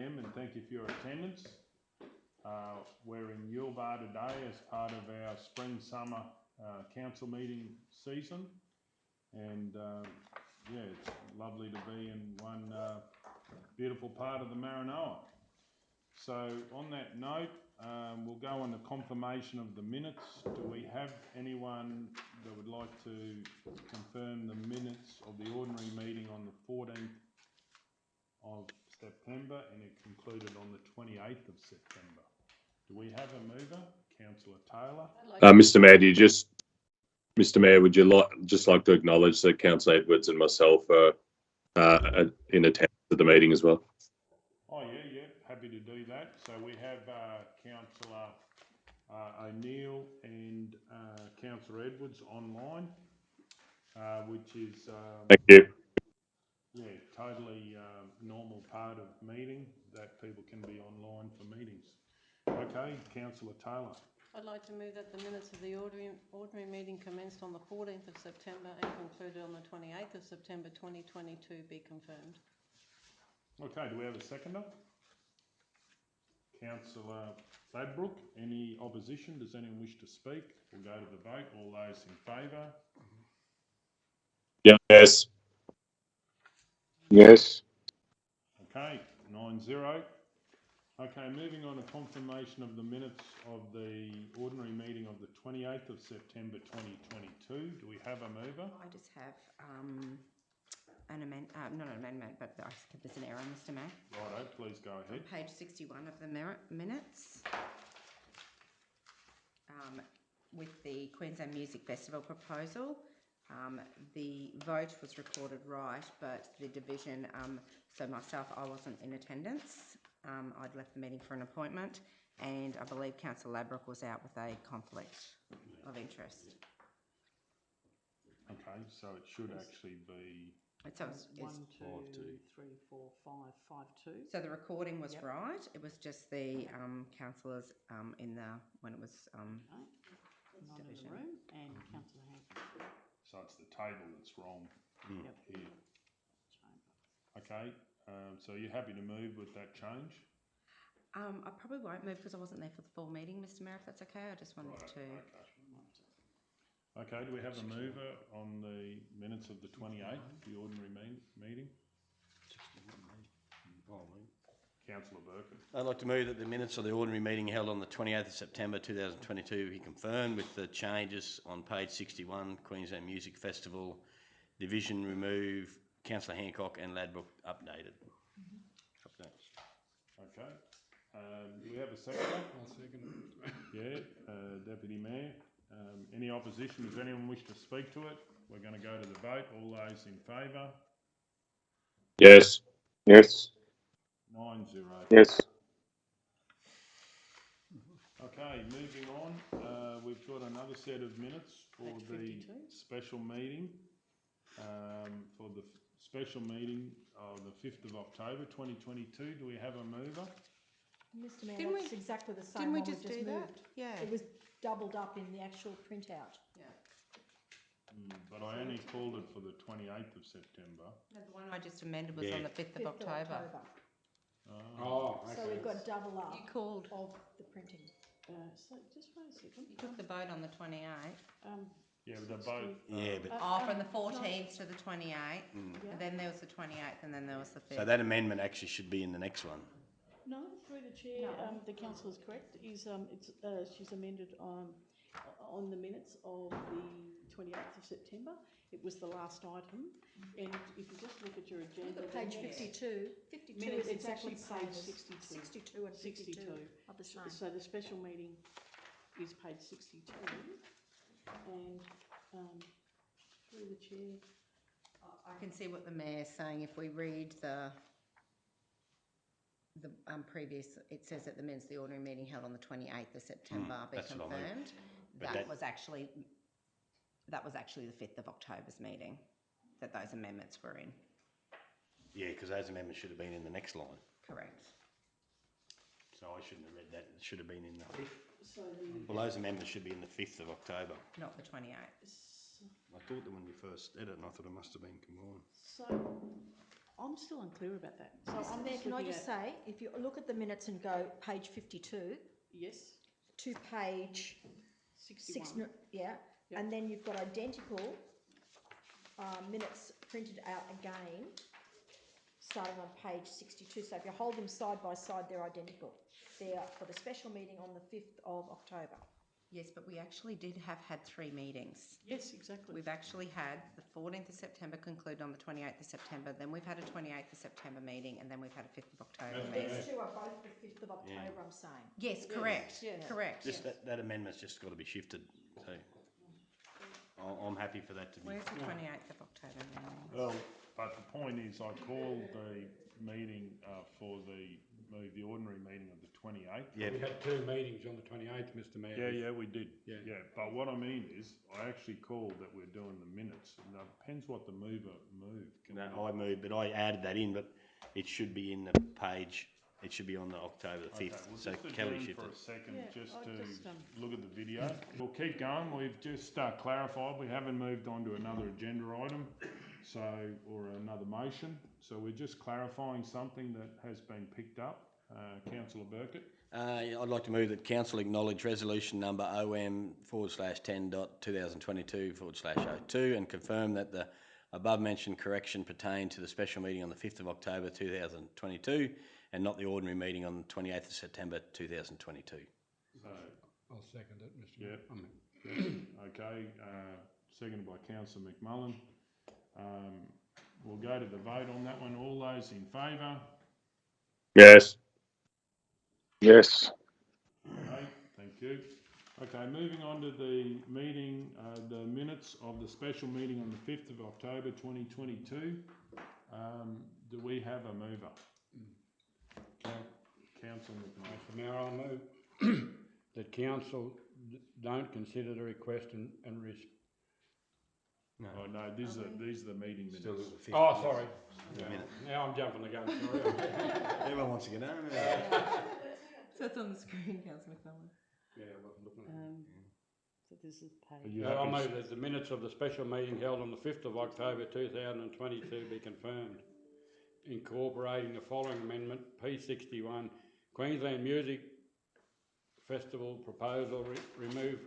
a.m. and thank you for your attendance. We're in Yuleba today as part of our spring-summer council meeting season, and yeah, it's lovely to be in one beautiful part of the Maranoa. So on that note, we'll go on to confirmation of the minutes. Do we have anyone that would like to confirm the minutes of the ordinary meeting on the 14th of September and it concluded on the 28th of September? Do we have a mover? Councillor Taylor. Mr. Mayor, Mr. Mayor, would you like to acknowledge that Councillor Edwards and myself are in attendance at the meeting as well? Oh yeah, happy to do that. So we have Councillor O'Neill and Councillor Edwards online, which is thank you. Yeah, totally normal part of meeting that people can be online for meetings. Okay, Councillor Taylor. I'd like to move that the minutes of the ordinary meeting commenced on the 14th of September and concluded on the 28th of September 2022 be confirmed. Okay, do we have a seconder? Councillor Ladbrook, any opposition? Does anyone wish to speak? We'll go to the vote. All those in favour? Yes. Yes. Okay, 9-0. Okay, moving on to confirmation of the minutes of the ordinary meeting of the 28th of September 2022. Do we have a mover? I just have an amendment, not an amendment, but I think there's an error, Mr. Mayor. Righto, please go ahead. On page 61 of the minutes, with the Queensland Music Festival proposal, the vote was recorded right, but the division, so myself, I wasn't in attendance. I'd left the meeting for an appointment, and I believe Councillor Ladbrook was out with a conflict of interest. Okay, so it should actually be... So it's 1, 2, 3, 4, 5, 5, 2. So the recording was right. It was just the councillors in the when it was Not in the room, and Councillor Hampton. So it's the table that's wrong here. Okay, so you're happy to move with that change? I probably won't move because I wasn't there for the full meeting, Mr. Mayor, if that's okay. I just wanted to... Okay, do we have a mover on the minutes of the 28th, the ordinary meeting? Councillor Birkin. I'd like to move that the minutes of the ordinary meeting held on the 28th of September 2022 be confirmed with the changes on page 61, Queensland Music Festival, division remove, Councillor Hancock and Ladbrook updated. Okay. Do we have a second? I'll second it. Yeah, Deputy Mayor. Any opposition? Does anyone wish to speak to it? We're going to go to the vote. All those in favour? Yes. Yes. 9-0. Yes. Okay, moving on. We've got another set of minutes for the special meeting. For the special meeting of the 5th of October 2022. Do we have a mover? Mr. Mayor, that's exactly the same Didn't we one just do moved. that? Yeah. It was doubled up in the actual printout. Yeah. But I only called it for the 28th of September. No, the one I just amended was on the 5th of October. Oh, okay. So we've got double up You called. of the printing. So just wait a second. You took the vote on the 28th. yeah, but the vote. Yeah, but From the 14th to the 28th, and then there was the 28th, and then there was the 5th. so that amendment actually should be in the next one. No, through the chair, the councillor is correct. She's amended on the minutes of the 28th of September. It was the last item, and if you just look at your agenda, Look at page 52. 52 minutes, is it's exactly actually the same page as 62. 62 and 52 are the same. So the special meeting is page 62, and through the chair. I can see what the mayor's saying. If we read the previous, it says that the minutes of the ordinary meeting held on the 28th of September be confirmed. That was actually the 5th of October's meeting that those amendments were in. Yeah, because those amendments should have been in the next line. Correct. So I shouldn't have read that. It should have been in the 5th. So Well, those amendments should be in the 5th of October. Not the 28th. I thought that when you first did it, and I thought it must have been combined. So I'm still unclear about that. So Mr I'm Mayor, just can I looking just at, say, if you look at the minutes and go page 52 yes, to page 61. yeah, Yep. and then you've got identical minutes printed out again, starting on page 62. So if you hold them side by side, they're identical. They're for the special meeting on the 5th of October. Yes, but we actually had 3 meetings. Yes, exactly. We've actually had the 14th of September conclude on the 28th of September, then we've had a 28th of September meeting, and then we've had a 5th of October meeting. These two are both the 5th of October, I'm saying. Yes, correct, yes. correct. Just that amendment's just got to be shifted. So I'm happy for that to be. Where's the 28th of October meeting? Well, but the point is, I called the meeting for move the ordinary meeting of the 28th. Yeah, We had 2 meetings on the 28th, Mr Mayor. Yeah, we did. Yeah. But what I mean is, I actually called that we're doing the minutes. Now, it depends what the mover moved. Can no, we- I moved, but I added that in, but it should be in the page. It should be on the October the 5th. Okay, we'll So just Kelly adjourn shifted. for a second, Yeah, just I to just, look at the video. We'll keep going. We've just clarified, we haven't moved on to another agenda item, or another motion. So we're just clarifying something that has been picked up. Councillor Burkett. I'd like to move that Council acknowledge resolution number OM/10.2022/02 and confirm that the above mentioned correction pertained to the special meeting on the 5th of October 2022 and not the ordinary meeting on the 28th of September 2022. So, I'll second it, Mr yeah, Mayor. okay, seconded by Councillor McMullen. We'll go to the vote on that one. All those in favour? Yes. Yes. Okay, thank you. Okay, moving on to the meeting, the minutes of the special meeting on the 5th of October 2022. Do we have a mover? Councillor McMullen. Mr Mayor, I move that council don't consider the request and No. Oh no, these are the meeting minutes. Oh, sorry. Yeah. Now I'm jumping the gun, sorry. Everyone wants to get home. So it's on the screen, Councillor McMullen. Yeah, I wasn't looking at it. so this is Are page. you I happy? move that the minutes of the special meeting held on the 5th of October 2022 be confirmed, incorporating the following amendment: P61, Queensland Music Festival proposal, remove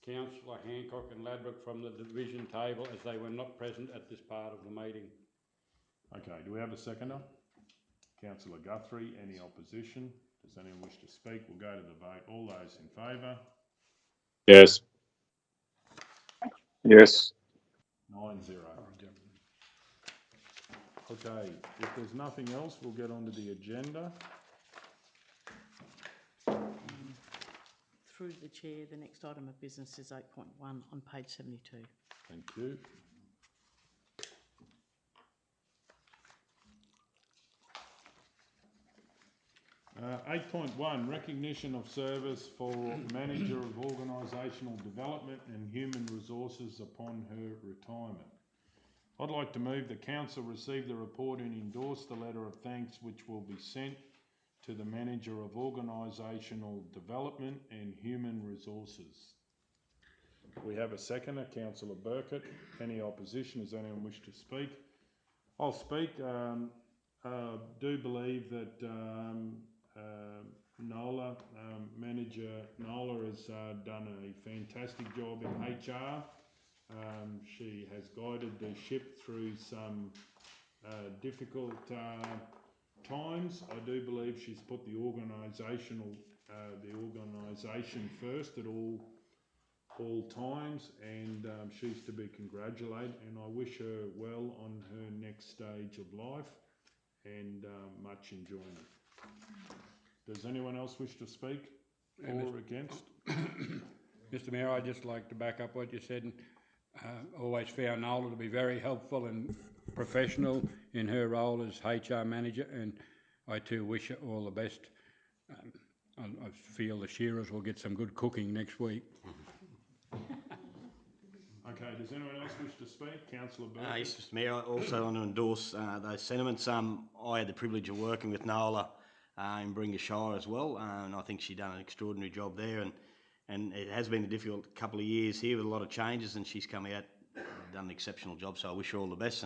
Councillor Hancock and Ladbroke from the division table as they were not present at this part of the meeting. Okay, do we have a seconder? Councillor Guthrie, any opposition? Does anyone wish to speak? We'll go to the vote. All those in favour? Yes. Yes. 9-0. Okay, if there's nothing else, we'll get on to the agenda. Through the chair, the next item of business is 8.1 on page 72. Thank you. Uh, 8.1, recognition of service for Manager of Organisational Development and Human Resources upon her retirement. I'd like to move the council receive the report and endorse the letter of thanks which will be sent to the Manager of Organisational Development and Human Resources. We have a seconder, Councillor Burkett. Any opposition? Does anyone wish to speak? I'll speak. Do believe that Nola, Manager Nola, has done a fantastic job in HR. She has guided the ship through some difficult times. I do believe she's put the organisation first at all times, and she's to be congratulated, and I wish her well on her next stage of life and much enjoyment. Does anyone else wish to speak for or against? Mr Mayor, I'd just like to back up what you said. And, always found Nola to be very helpful and professional in her role as HR manager, and I too wish her all the best. I feel the shearers will get some good cooking next week. Okay, does anyone else wish to speak? Councillor Burke? Yes, Mr Mayor, I also want to endorse those sentiments. I had the privilege of working with Nola in Bringa Shire as well, and I think she's done an extraordinary job there, and it has been a difficult couple of years here with a lot of changes, and she's come out, done an exceptional job, so I wish her all the best,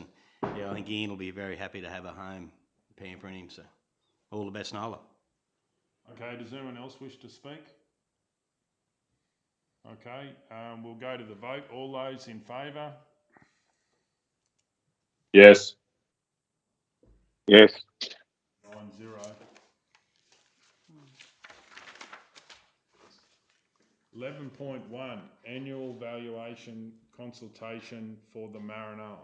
Yeah, I think Ian will be very happy to have a home pampering him, so all the best, Nola. Okay, does anyone else wish to speak? Okay, we'll go to the vote. All those in favour? Yes. Yes. 9-0. 11.1, annual valuation consultation for the Maranoa.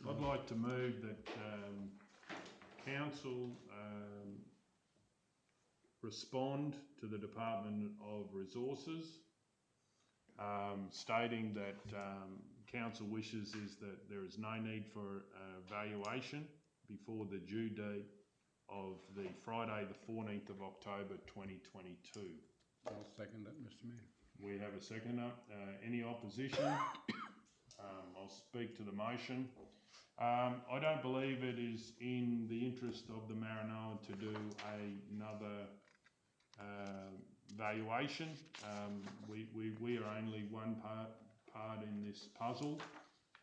I'd like to move that council respond to the Department of Resources stating that council wishes is that there is no need for valuation before the due date of the Friday the 14th of October 2022. I'll second that, Mr Mayor. We have a seconder. Any opposition? I'll speak to the motion. I don't believe it is in the interest of the Maranoa to do another valuation. We are only one part in this puzzle,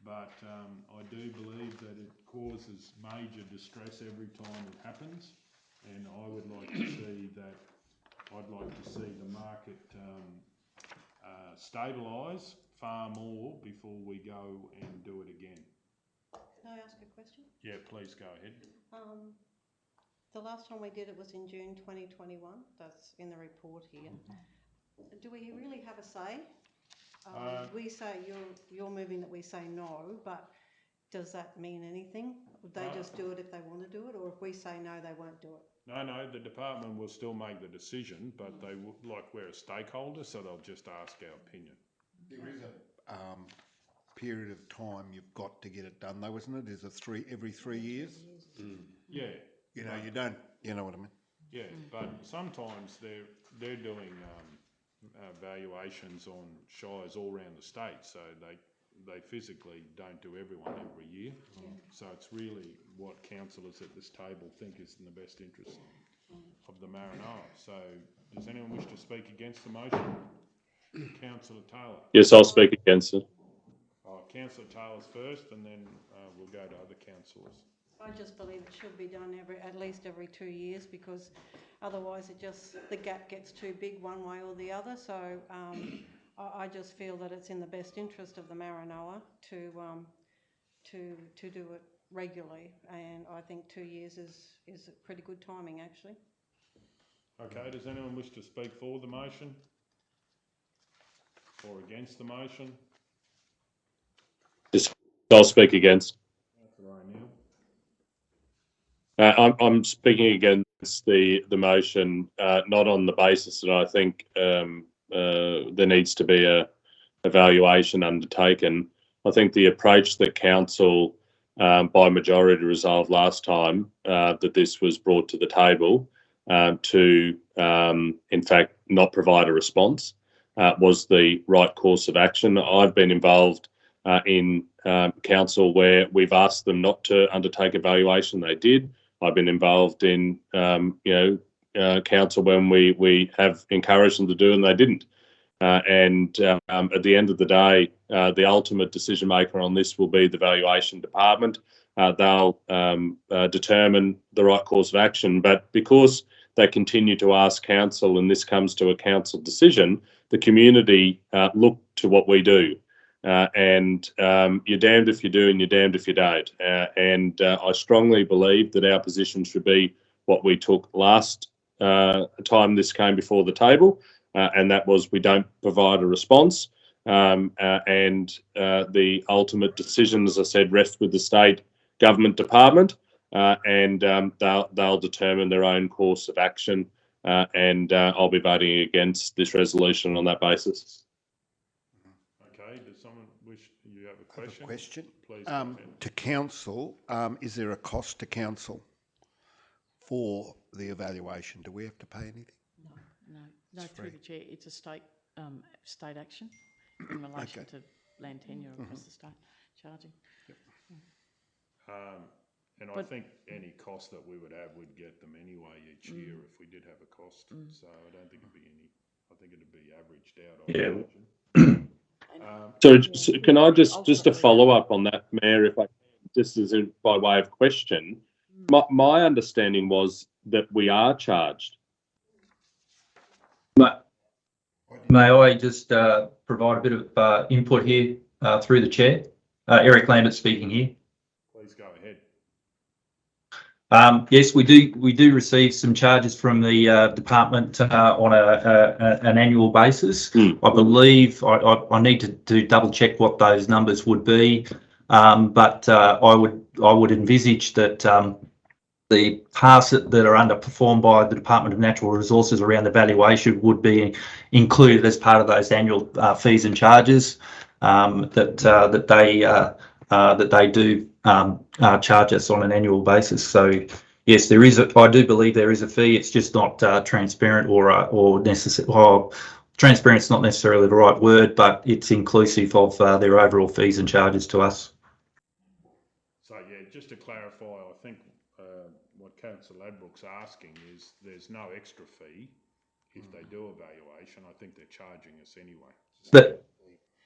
but I do believe that it causes major distress every time it happens, and I would like to see that. I'd like to see the market stabilise far more before we go and do it again. Can I ask a question? Yeah, please go ahead. The last time we did it was in June 2021. That's in the report here. Do we really have a say? We say you're moving that we say no, but does that mean anything? Would they just do it if they want to do it, or if we say no, they won't do it? No, the department will still make the decision, but they we're a stakeholder, so they'll just ask our opinion. There is a period of time you've got to get it done, though, isn't it? Is it every 3 years? Yeah. You know, you don't. You know what I mean? Yeah, but sometimes they're doing valuations on shires all around the state, so they physically don't do everyone every year. So it's really what councillors at this table think is in the best interest of the Maranoa. So does anyone wish to speak against the motion? Councillor Taylor. Yes, I'll speak against it. Councillor Taylor's first, and then we'll go to other councillors. I just believe it should be done at least every 2 years, because otherwise the gap gets too big one way or the other. So I just feel that it's in the best interest of the Maranoa to do it regularly, and I think 2 years is pretty good timing, actually. Okay, does anyone wish to speak for the motion or against the motion? Yes, I'll speak against. Councillor O'Neill. I'm speaking against the motion, not on the basis that I think there needs to be a evaluation undertaken. I think the approach that council, by majority, resolved last time that this was brought to the table to, in fact, not provide a response was the right course of action. I've been involved in council where we've asked them not to undertake evaluation. They did. I've been involved in, council when we have encouraged them to do and they didn't. And at the end of the day, the ultimate decision maker on this will be the valuation department. They'll determine the right course of action. But because they continue to ask council, and this comes to a council decision, the community look to what we do. And you're damned if you do and you're damned if you don't. And I strongly believe that our position should be what we took last time this came before the table, and that was we don't provide a response. And the ultimate decision, as I said, rests with the state government department, and they'll determine their own course of action. And I'll be voting against this resolution on that basis. Okay, does someone wish, you have a question? I have a question. Please go ahead. To council, is there a cost to council for the evaluation? Do we have to pay anything? No, through the chair. It's a state action in relation to land tenure across the state charging. And I think any cost that we would have, we'd get them anyway each year if we did have a cost. So I don't think it'd be any. I think it'd be averaged out. I imagine. So Yeah, can I just a ultimately, follow up on that, Mayor, if I just as in by way of question, my understanding was that we are charged. May I just provide a bit of input here through the chair? Eric Lambert speaking here. Please go ahead. Yes, we do receive some charges from the department on an annual basis. I believe I need to double check what those numbers would be, but I would envisage that the tasks that are underperformed by the Department of Natural Resources around the valuation would be included as part of those annual fees and charges that they do charge us on an annual basis. So yes, there is. I do believe there is a fee. It's just not transparent or necessary. Well, transparent's not necessarily the right word, but it's inclusive of their overall fees and charges to us. So yeah, just to clarify, I think what Councillor Ladbrook's asking is there's no extra fee if they do a valuation. I think they're charging us anyway.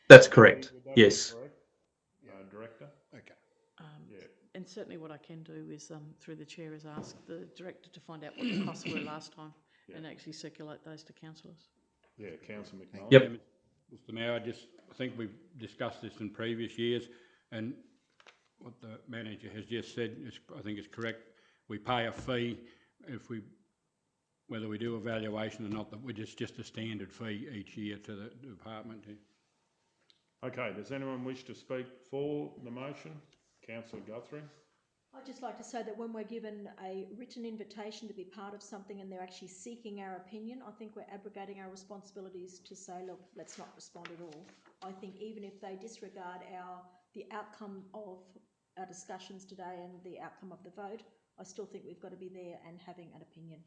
That's correct. Yes. Correct? Director? Okay. Yeah. and certainly what I can do is, through the chair, is ask the director to find out what the costs were last time and actually circulate those to councillors. Yeah, Councillor McNaught. Yep. Mr Mayor, I think we've discussed this in previous years, and what the manager has just said is, I think is correct. We pay a fee whether we do a valuation or not, which is just a standard fee each year to the department. Okay, does anyone wish to speak for the motion? Councillor Guthrie? I'd just like to say that when we're given a written invitation to be part of something and they're actually seeking our opinion, I think we're abrogating our responsibilities to say, look, let's not respond at all. I think even if they disregard the outcome of our discussions today and the outcome of the vote, I still think we've got to be there and having an opinion.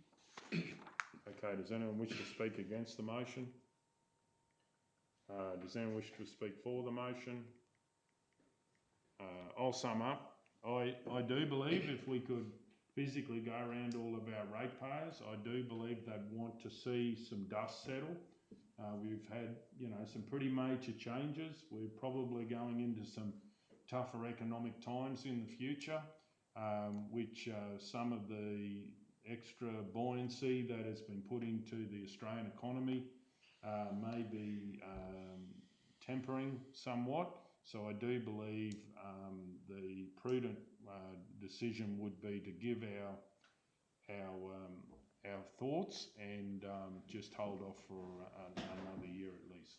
Okay, does anyone wish to speak against the motion? Does anyone wish to speak for the motion? I'll sum up. I do believe if we could physically go around all of our ratepayers, I do believe they'd want to see some dust settle. We've had, some pretty major changes. We're probably going into some tougher economic times in the future, which some of the extra buoyancy that has been put into the Australian economy may be tempering somewhat. So I do believe the prudent decision would be to give our thoughts and just hold off for another year at least.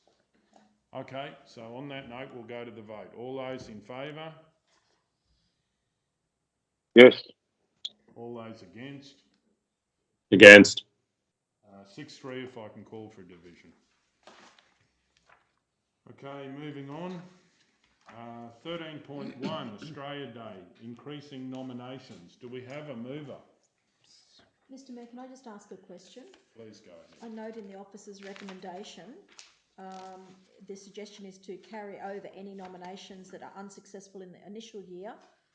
Okay, so on that note, we'll go to the vote. All those in favour? Yes. All those against? Against. 6-3 if I can call for a division. Okay, moving on. 13.1, Australia Day, increasing nominations. Do we have a mover? Mr Mayor, can I just ask a question? Please go ahead. I note in the officer's recommendation, the suggestion is to carry over any nominations that are unsuccessful in the initial year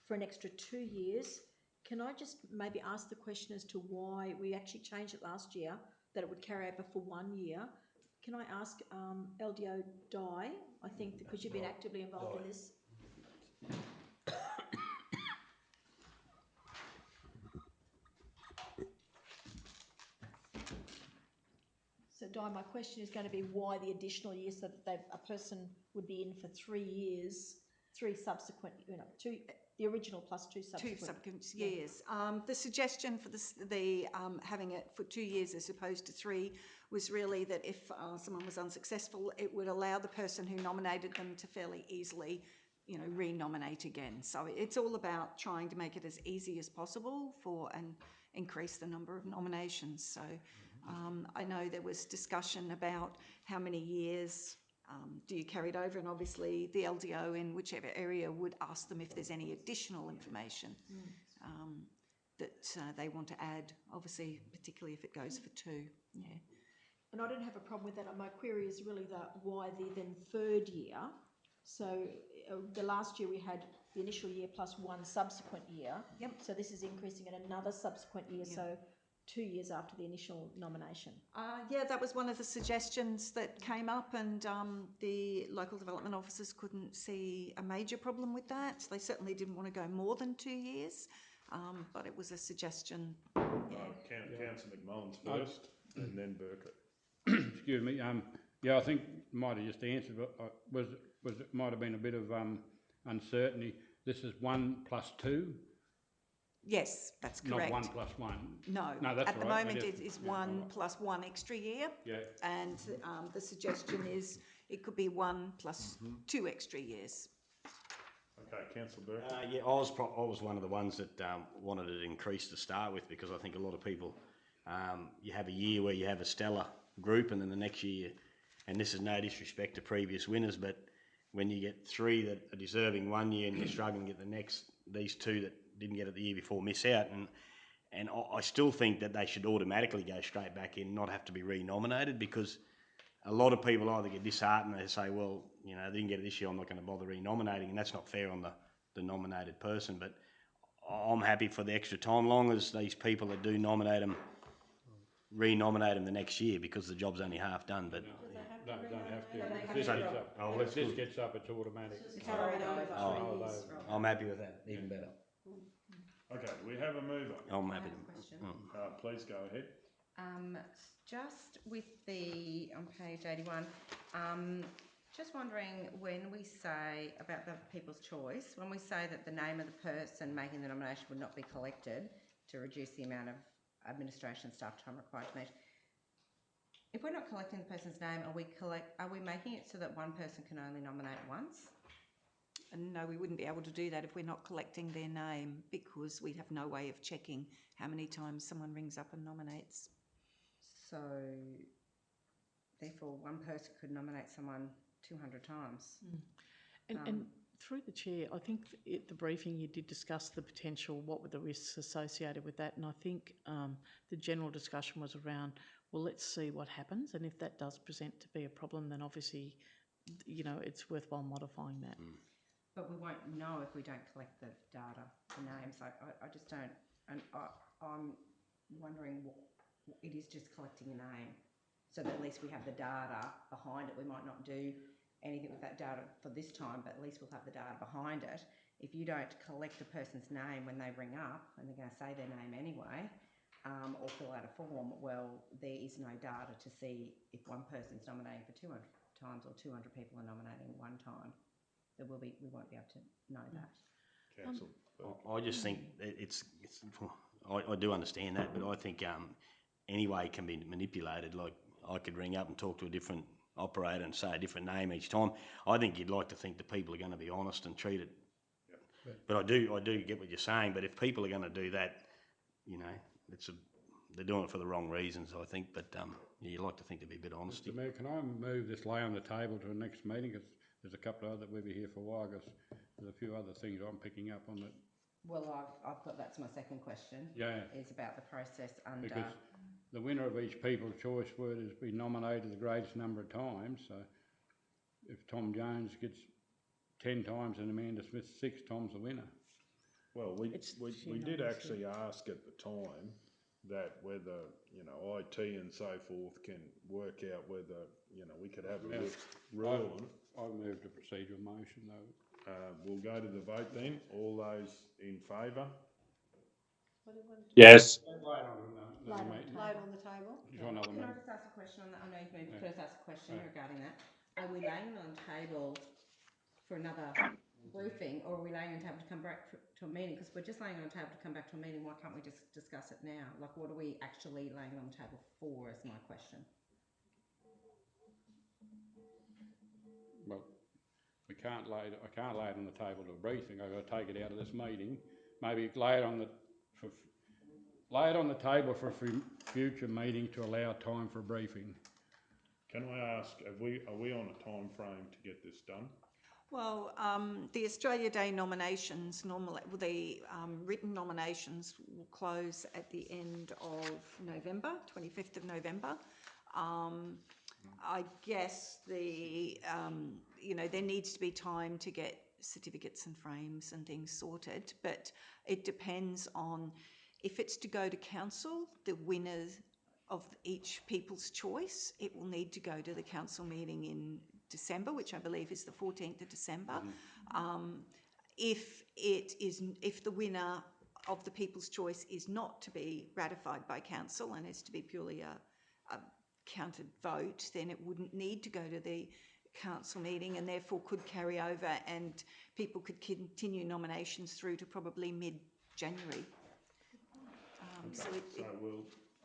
for an extra 2 years. Can I just maybe ask the question as to why we actually changed it last year, that it would carry over for 1 year? Can I ask LDO Di, I think, because you've been actively involved in this. So Di, my question is going to be why the additional year, so that a person would be in for 3 years, 3 subsequent, the original plus 2 subsequent. 2 subsequent years. The suggestion for having it for 2 years as opposed to 3 was really that if someone was unsuccessful, it would allow the person who nominated them to fairly easily, re-nominate again. So it's all about trying to make it as easy as possible and increase the number of nominations. So I know there was discussion about how many years do you carry it over, and obviously the LDO in whichever area would ask them if there's any additional information that they want to add, obviously, particularly if it goes for 2. Yeah. And I don't have a problem with that. My query is really why the then 3rd year. So the last year we had the initial year plus 1 subsequent year. Yep. So this is increasing in another subsequent year. Yep. So 2 years after the initial nomination. Yeah, that was one of the suggestions that came up, and the local development officers couldn't see a major problem with that. They certainly didn't want to go more than 2 years, but it was a suggestion. Councillor McMullen's first, and then Burkett. Excuse me. Yeah, I think might have just answered, but it might have been a bit of uncertainty. This is 1 plus 2. Yes, that's correct. Not 1 plus 1. No, that's at the right. moment it is 1 plus 1 extra year. Yeah. And the suggestion is it could be 1 plus 2 extra years. Okay, Councillor Burkett. Yeah, I was one of the ones that wanted it increased to start with, because I think a lot of people, you have a year where you have a stellar group, and then the next year, and this is no disrespect to previous winners, but when you get 3 that are deserving one year and you're struggling to get the next, these 2 that didn't get it the year before miss out, and I still think that they should automatically go straight back in, not have to be re-nominated, because a lot of people either get disheartened, they say, well, you know, they didn't get it this year, I'm not going to bother re-nominating, and that's not fair on the nominated person. But I'm happy for the extra time, long as these people that do nominate them, re-nominate them the next year, because the job's only half done. But Don't have to. If this gets up, it's automatic. I'm happy with that, even better. Okay, we have a mover. I'm happy. Please go ahead. Just with the, on page 81, just wondering, when we say about the people's choice, when we say that the name of the person making the nomination would not be collected to reduce the amount of administration staff time required to meet, if we're not collecting the person's name, are we making it so that one person can only nominate once? And no, we wouldn't be able to do that if we're not collecting their name, because we'd have no way of checking how many times someone rings up and nominates. So, therefore, one person could nominate someone 200 times. And through the chair, I think at the briefing you did discuss the potential, what were the risks associated with that, and I think the general discussion was around, well, let's see what happens, and if that does present to be a problem, then obviously, you know, it's worthwhile modifying that. But we won't know if we don't collect the data, the names. I just don't, and I'm wondering what it is, just collecting a name, so that at least we have the data behind it. We might not do anything with that data for this time, but at least we'll have the data behind it. If you don't collect a person's name when they ring up, and they're going to say their name anyway, or fill out a form, well, there is no data to see if one person's nominating for 200 times or 200 people are nominating one time. We won't be able to know that. Council. I just think I do understand that, but I think anyway can be manipulated. Like, I could ring up and talk to a different operator and say a different name each time. I think you'd like to think the people are going to be honest and treat it. Yep. But I do get what you're saying. But if people are going to do that, you know, they're doing it for the wrong reasons, I think. But yeah, you'd like to think there'd be a bit of honesty. Mr. Mayor, can I move this lay on the table to the next meeting? Because there's a couple of other that we'll be here for a while. Because there's a few other things I'm picking up on that. Well, I've got, that's my second question. Yeah. Is about the process under. Because the winner of each People's Choice word has been nominated the greatest number of times. So if Tom Jones gets 10 times and Amanda Smith 6, Tom's the winner. Well, we did actually ask at the time that whether, you know, IT and so forth can work out whether, you know, we could have a rule on it. I've moved a procedural motion though. We'll go to the vote then. All those in favour? Yes. Lay it on the table. Can I just ask a question on that? I know you've moved. Can I just ask a question regarding that? Are we laying it on the table for another briefing, or are we laying it on the table to come back to a meeting? Because we're just laying it on the table to come back to a meeting. Why can't we just discuss it now? Like, what are we actually laying it on the table for, is my question. Well, I can't lay it on the table to a briefing. I've got to take it out of this meeting. Maybe lay it on the table for a future meeting to allow time for a briefing. Can I ask, are we on a time frame to get this done? Well, the Australia Day nominations, normally the written nominations will close at the end of November, 25th of November. I guess you know, there needs to be time to get certificates and frames and things sorted, but it depends on If it's to go to council, the winners of each people's choice, it will need to go to the council meeting in December, which I believe is the 14th of December. If the winner of the people's choice is not to be ratified by council and is to be purely a counted vote, then it wouldn't need to go to the council meeting and therefore could carry over, and people could continue nominations through to probably mid-January.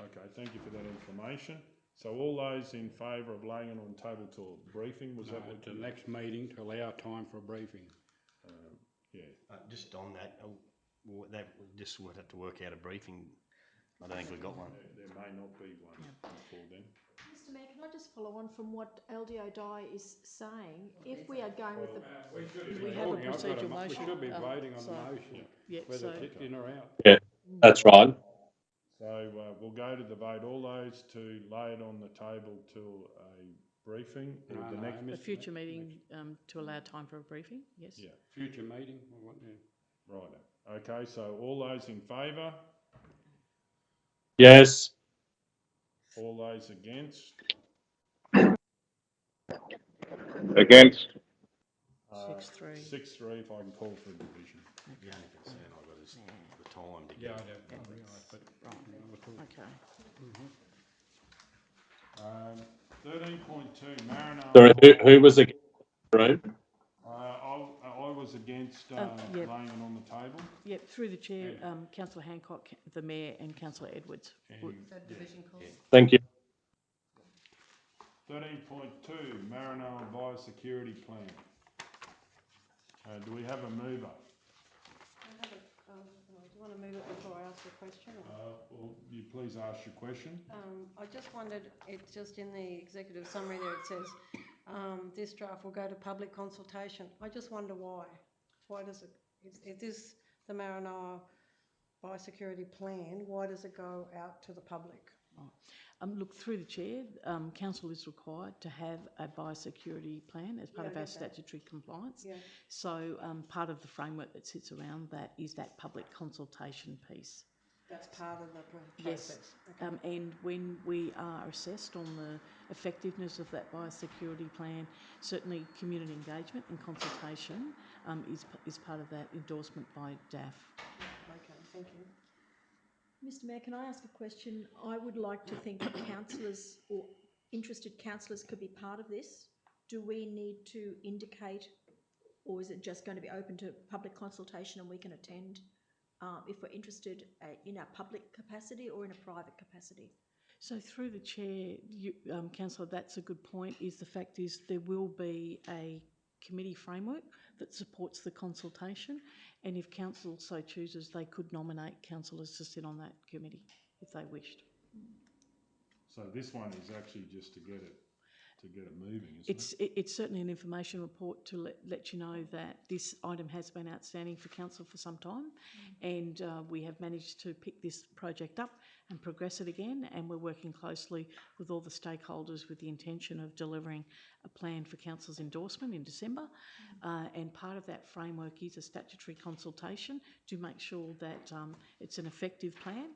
Okay, thank you for that information. So all those in favour of laying it on table to a briefing, was that what the next meeting to allow time for a briefing? Yeah. Just on that, that just would have to work out a briefing. I don't think we've got one. There may not be one before then. Mr Mayor, can I just follow on from what LDO Dye is saying? If we are going with the... We have a procedural We motion. should be voting on so- the motion, Yeah, whether so- it's in or out. Yeah, that's right. So we'll go to the vote. All those to lay it on the table till a briefing or the next... A future meeting to allow time for a briefing, yes? Yeah. Future meeting, or what, yeah. Right. Okay, so all those in favour? Yes. All those against? Against. 6-3. 6-3 if I can call for a division. The only concern I've got is the time to Yeah, get I don't realise, but... Okay. 13.2, Maranoa. Sorry, who was against the room? I was against Yep. laying it on the table. Yep, through the chair, Councillor Hancock, the Mayor and Councillor Edwards. Division call. Thank you. 13.2, Maranoa Biosecurity Plan. Do we have a mover? I have do you want to move it before I ask the question? Will you please ask your question? I just wondered, it's just in the executive summary there, it says, this draft will go to public consultation. I just wonder why. Why does it, is this the Maranoa Biosecurity Plan, why does it go out to the public? Look, through the chair, council is required to have a biosecurity plan as part of our statutory compliance. Yeah. So part of the framework that sits around that is that public consultation piece. That's part of the process. Yes, Okay. and when we are assessed on the effectiveness of that biosecurity plan, certainly community engagement and consultation is part of that endorsement by DAF. Okay, thank you. Mr Mayor, can I ask a question? I would like to think that councillors or interested councillors could be part of this. Do we need to indicate, or is it just going to be open to public consultation and we can attend if we're interested in our public capacity or in a private capacity? So through the chair, councillor, that's a good point. The fact is there will be a committee framework that supports the consultation, and if council so chooses, they could nominate councillors to sit on that committee if they wished. So this one is actually just to get it moving, isn't it? It's certainly an information report to let you know that this item has been outstanding for council for some time, and we have managed to pick this project up and progress it again, and we're working closely with all the stakeholders with the intention of delivering a plan for council's endorsement in December, and part of that framework is a statutory consultation to make sure that it's an effective plan,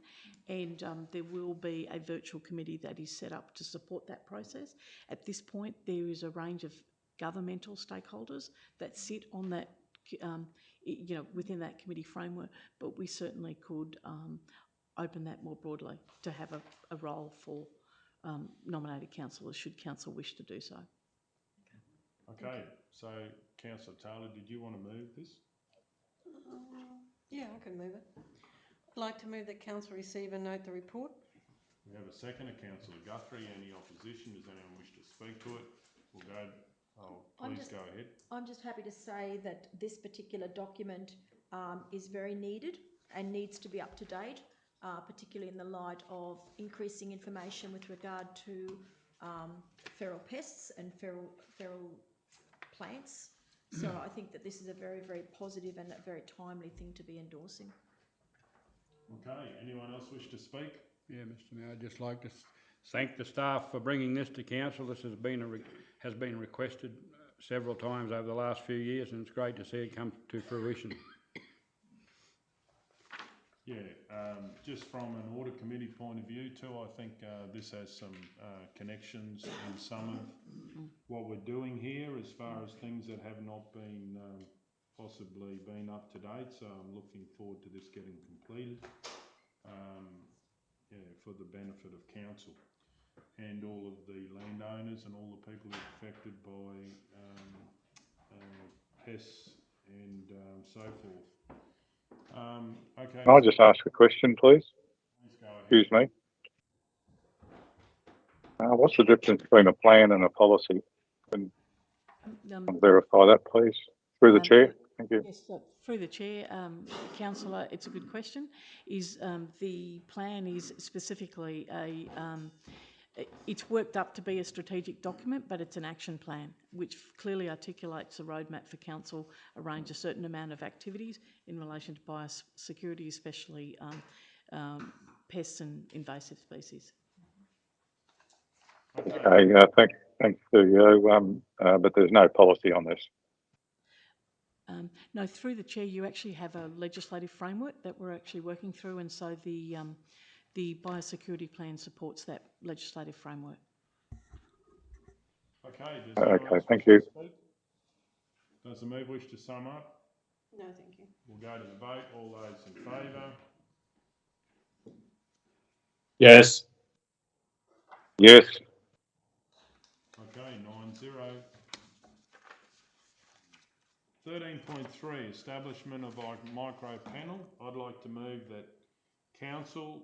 and there will be a virtual committee that is set up to support that process. At this point, there is a range of governmental stakeholders that sit on that, within that committee framework, but we certainly could open that more broadly to have a role for nominated councillors should council wish to do so. Okay, so Councillor Taylor, did you want to move this? Yeah, I can move it. I'd like to move that council receive and note the report. We have a second, Councillor Guthrie. Any opposition? Does anyone wish to speak to it? We'll go. Please go ahead. I'm just happy to say that this particular document is very needed and needs to be up to date, particularly in the light of increasing information with regard to feral pests and feral plants. So I think that this is a very, very positive and a very timely thing to be endorsing. Okay, anyone else wish to speak? Yeah, Mr Mayor, I'd just like to thank the staff for bringing this to council. This has been requested several times over the last few years, and it's great to see it come to fruition. Just from an audit committee point of view too, I think this has some connections in some of what we're doing here as far as things that have not been possibly been up to date. So I'm looking forward to this getting completed for the benefit of council and all of the landowners and all the people who are affected by pests and so forth. Okay. Can I just ask a question, please? Please go ahead. Excuse me. What's the difference between a plan and a policy? Can verify that, please, through the chair. Thank you. Yes, through the chair, councillor, it's a good question. The plan is specifically it's worked up to be a strategic document, but it's an action plan which clearly articulates a roadmap for council, arrange a certain amount of activities in relation to biosecurity, especially pests and invasive species. Okay, thanks to you, but there's no policy on this. No, through the chair, you actually have a legislative framework that we're actually working through, and so the biosecurity plan supports that legislative framework. Okay, thank you. Does the mover wish to sum up? No, thank you. We'll go to the vote. All those in favour? Yes. Yes. Okay, 9-0. 13.3, establishment of a micro panel. I'd like to move that Council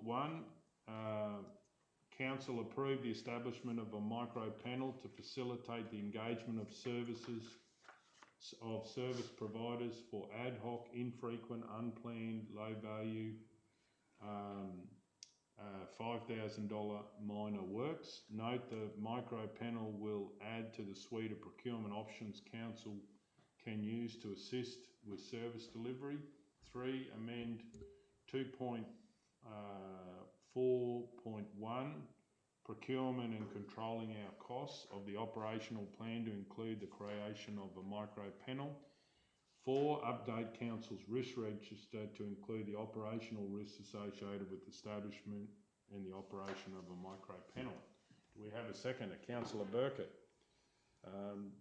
approve the establishment of a micro panel to facilitate the engagement of service providers for ad hoc, infrequent, unplanned, low value, $5,000 minor works. Note the micro panel will add to the suite of procurement options Council can use to assist with service delivery. 3, amend 2.4.1 procurement and controlling our costs of the operational plan to include the creation of a micro panel. 4, update Council's risk register to include the operational risks associated with the establishment and the operation of a micro panel. Do we have a second? Councillor Burkett.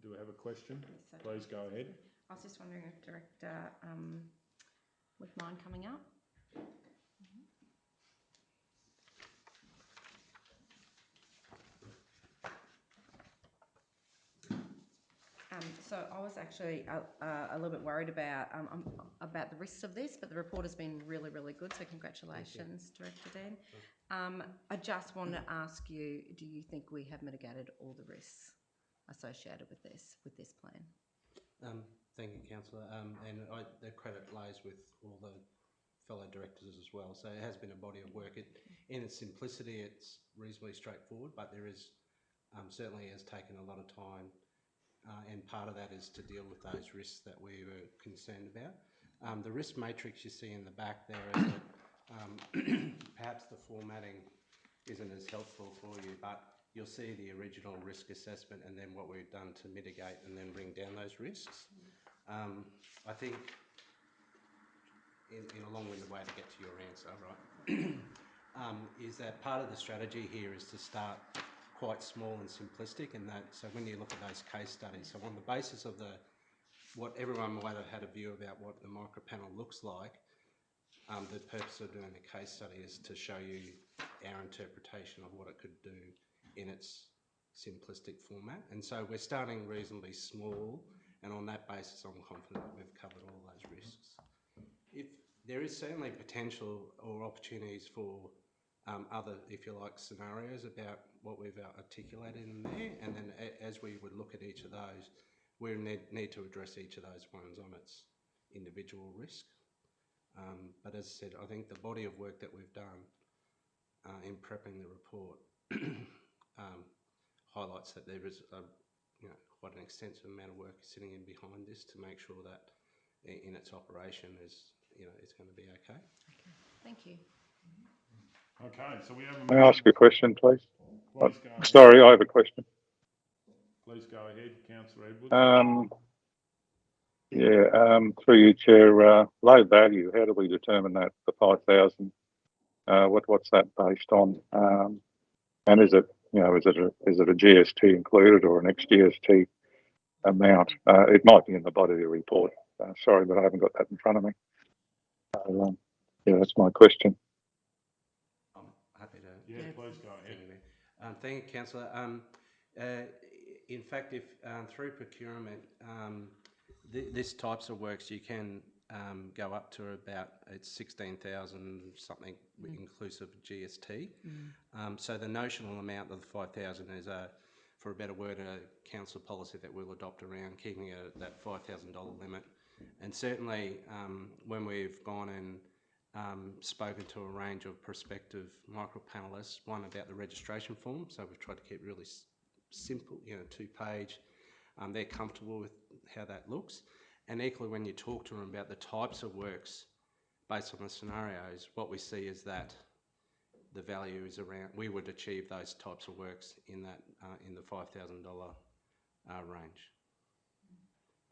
Do we have a question? Yes, please go ahead. I was just wondering if Director would mind coming up. So I was actually a little bit worried about the risks of this, but the report has been really, really good. So congratulations, Director Dan. I just want to ask you: do you think we have mitigated all the risks associated with this plan? Thank you, Councillor. And the credit lies with all the fellow directors as well. So it has been a body of work. In its simplicity, it's reasonably straightforward, but there is certainly has taken a lot of time. And part of that is to deal with those risks that we were concerned about. The risk matrix you see in the back there is that perhaps the formatting isn't as helpful for you, but you'll see the original risk assessment and then what we've done to mitigate and then bring down those risks. I think in a long-winded way to get to your answer, right, is that part of the strategy here is to start quite small and simplistic, and that so when you look at those case studies, so on the basis of what everyone might have had a view about what the micro panel looks like, the purpose of doing the case study is to show you our interpretation of what it could do in its simplistic format. And so we're starting reasonably small, and on that basis I'm confident that we've covered all those risks. If there is certainly potential or opportunities for other, if you like, scenarios about what we've articulated in there, and then as we would look at each of those, we need to address each of those ones on its individual risk. But as I said, I think the body of work that we've done in prepping the report highlights that there is quite an extensive amount of work sitting in behind this to make sure that in its operation is it's going to be okay. Okay, thank you. Okay, so we have. May I ask a question, please? Please go ahead. Sorry, I have a question. Please go ahead, Councillor Edwards. Yeah, through you, Chair, low value, how do we determine that, the 5,000? What's that based on? And is it, is it a GST included or an ex-GST amount? It might be in the body of the report. Sorry, but I haven't got that in front of me. So, yeah, that's my question. I'm happy to. Yeah, please go ahead. Thank you, Councillor. In fact, if through procurement, this types of works you can go up to about, it's 16,000 something inclusive of GST. So the notional amount of the 5,000 is for a better word, a council policy that we'll adopt around keeping it at that $5,000 limit. And certainly when we've gone and spoken to a range of prospective micro panellists, one about the registration form, so we've tried to keep it really simple, 2-page. They're comfortable with how that looks. And equally, when you talk to them about the types of works based on the scenarios, what we see is that the value is around, we would achieve those types of works in that in the $5,000 range.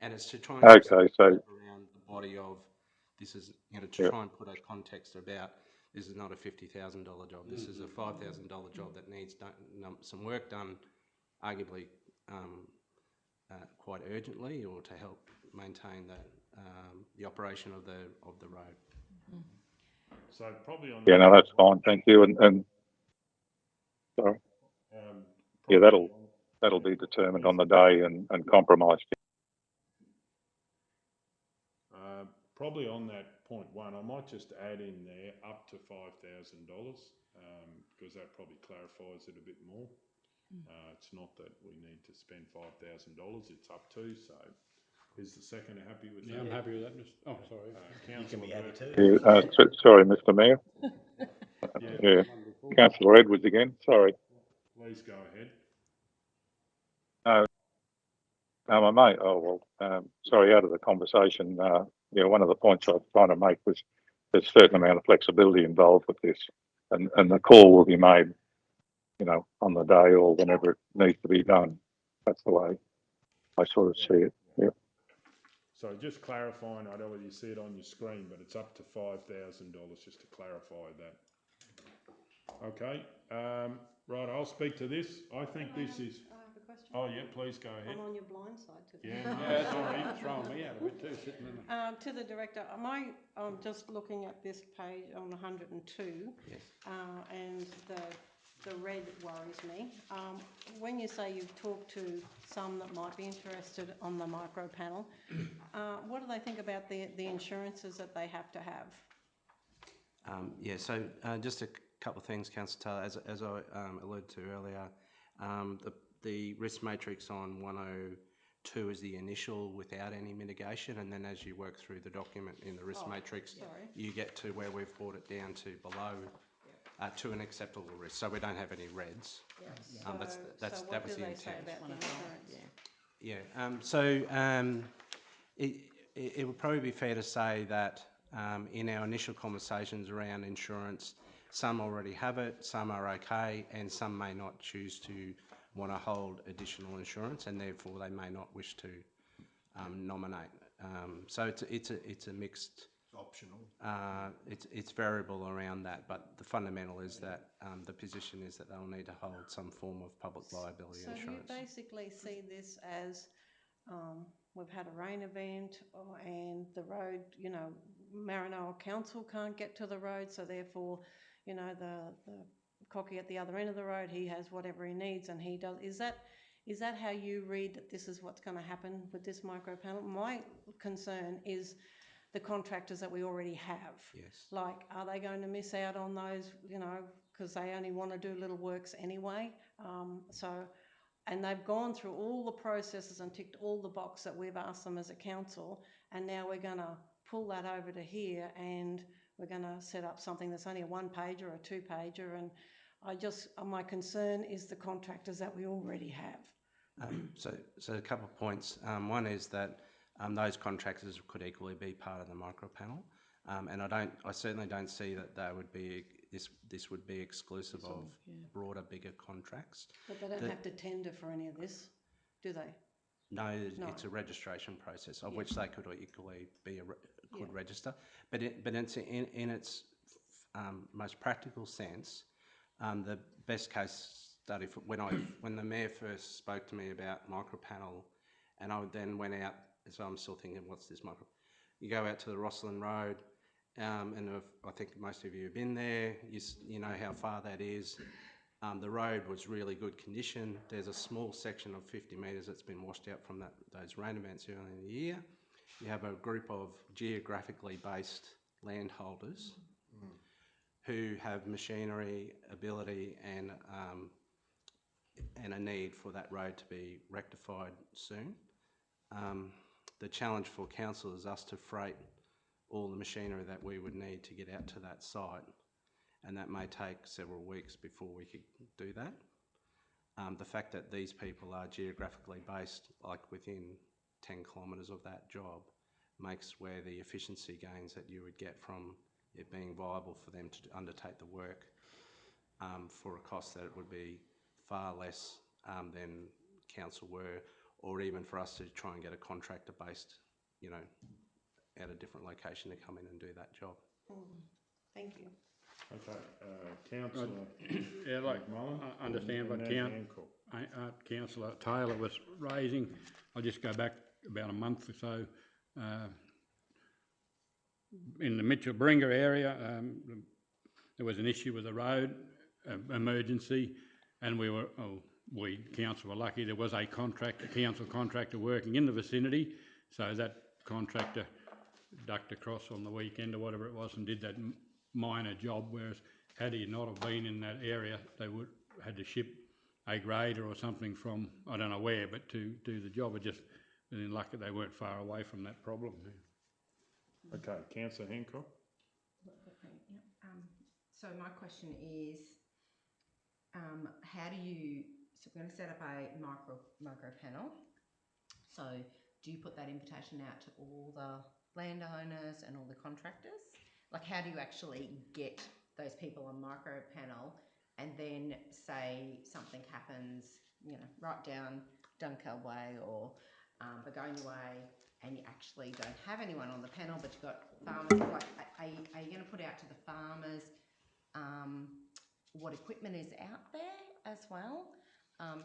And it's to try and around the body of this is, to try and put a context about this is not a $50,000 job. This is a $5,000 job that needs some work done, arguably quite urgently, or to help maintain the operation of the road. So probably on. Yeah, no, that's fine. Thank you. And sorry. Yeah, that'll be determined on the day and compromised. Probably on that point one, I might just add in there up to $5,000 because that probably clarifies it a bit more. It's not that we need to spend $5,000; it's up to. So, is the second happy with that? Yeah, I'm happy with that. Oh, sorry. You can be happy too. Sorry, Mr. Mayor. Yeah. Councillor Edwards again. Sorry. Please go ahead. My mate. Oh well. Sorry, out of the conversation. One of the points I was trying to make was there's a certain amount of flexibility involved with this, and the call will be made, on the day or whenever it needs to be done. That's the way I sort of see it. Yeah. So just clarifying, I know whether you see it on your screen, but it's up to $5,000, just to clarify that. Okay, right, I'll speak to this. I think this is... I have a question. Oh, yeah, please go ahead. I'm on your blind side today. Yeah, no, Yeah, sorry, throwing me out of it too, sitting in it. To the director, I'm just looking at this page on 102, Yes. and the red worries me. When you say you've talked to some that might be interested on the micro panel, what do they think about the insurances that they have to have? So just a couple of things, Councillor Taylor, as I alluded to earlier, the risk matrix on 102 is the initial without any mitigation, and then as you work through the document in the risk matrix, you get to where we've brought it down to below to an acceptable risk. So we don't have any reds. That was the intent. It would probably be fair to say that in our initial conversations around insurance, some already have it, some are okay, and some may not choose to want to hold additional insurance, and therefore they may not wish to nominate. So it's a mixed. Optional. It's variable around that, but the fundamental is that the position is that they'll need to hold some form of public liability insurance. So you basically see this as we've had a rain event and the road, Maranoa Council can't get to the road, so therefore, the cocky at the other end of the road, he has whatever he needs and he does. Is that how you read that this is what's going to happen with this micro panel? My concern is the contractors that we already have. Yes. Like, are they going to miss out on those, because they only want to do little works anyway? And they've gone through all the processes and ticked all the boxes that we've asked them as a council, and now we're going to pull that over to here and we're going to set up something that's only a 1-pager or a 2-pager, and my concern is the contractors that we already have. So a couple of points. One is that those contractors could equally be part of the micro panel, and I certainly don't see that they would be. This would be exclusive of broader, bigger contracts. But they don't have to tender for any of this, do they? No, No. it's a registration process of which they could equally be register, but it's in its most practical sense. The best case study for when the mayor first spoke to me about micropanel, and I then went out. So I'm still thinking, what's this micro? You go out to the Rosslyn Road, and I think most of you have been there. You know how far that is. The road was really good condition. There's a small section of 50 metres that's been washed out from those rain events earlier in the year. You have a group of geographically based landholders who have machinery, ability and a need for that road to be rectified soon. The challenge for council is us to freight all the machinery that we would need to get out to that site, and that may take several weeks before we could do that. The fact that these people are geographically based, like within 10 kilometres of that job, makes where the efficiency gains that you would get from it being viable for them to undertake the work for a cost that it would be far less than council were, or even for us to try and get a contractor based, you know, at a different location to come in and do that job. Thank you. Okay, councillor. Yeah, like, I understand what Councillor Taylor was raising. I'll just go back about a month or so. In the Mitchell-Bringa area, there was an issue with the road, emergency, and council were lucky there was a council contractor working in the vicinity, so that contractor ducked across on the weekend or whatever it was and did that minor job, whereas had he not have been in that area, they would had to ship a grader or something from, I don't know where, but to do the job. It just been in luck that they weren't far away from that problem. Okay, Councillor Hancock. So my question is, how do you, so we're going to set up a micro panel. So do you put that invitation out to all the landowners and all the contractors? Like, how do you actually get those people on micro panel, and then say something happens, you know, right down Dunkeld Way or Begonia Way, and you actually don't have anyone on the panel, but you've got farmers. Like, are you going to put out to the farmers what equipment is out there as well,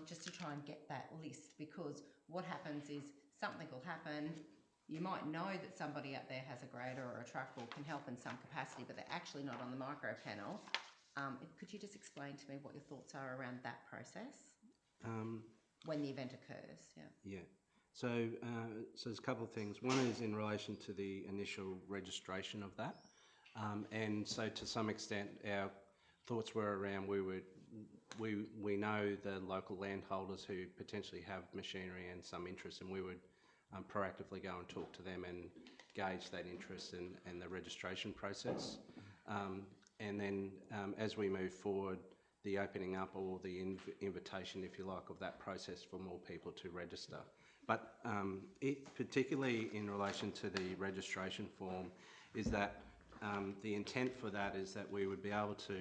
just to try and get that list? Because what happens is something will happen. You might know that somebody out there has a grader or a truck or can help in some capacity, but they're actually not on the micro panel. Could you just explain to me what your thoughts are around that process when the event occurs? Yeah. So there's a couple of things. One is in relation to the initial registration of that, and so to some extent our thoughts were around we know the local landholders who potentially have machinery and some interest, and we would proactively go and talk to them and gauge that interest and the registration process. And then as we move forward, the opening up or the invitation, if you like, of that process for more people to register. But particularly in relation to the registration form, is that the intent for that is that we would be able to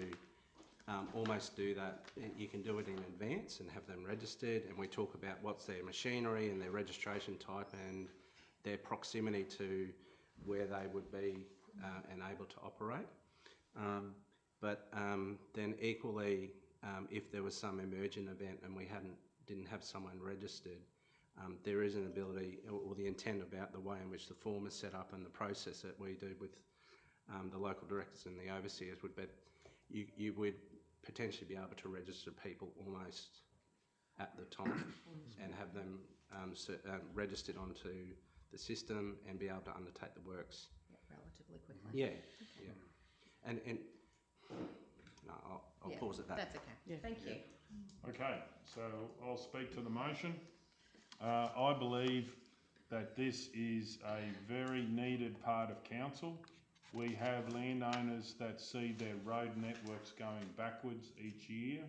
almost do that. You can do it in advance and have them registered, and we talk about what's their machinery and their registration type and their proximity to where they would be and able to operate. But then equally, if there was some emergent event and we didn't have someone registered, there is an ability, or the intent about the way in which the form is set up and the process that we do with the local directors and the overseers would be, you would potentially be able to register people almost at the time and have them registered onto the system and be able to undertake the works relatively quickly. Yeah. And no, I'll pause at that. That's okay. Yeah. Thank you. Okay, so I'll speak to the motion. I believe that this is a very needed part of council. We have landowners that see their road networks going backwards each year.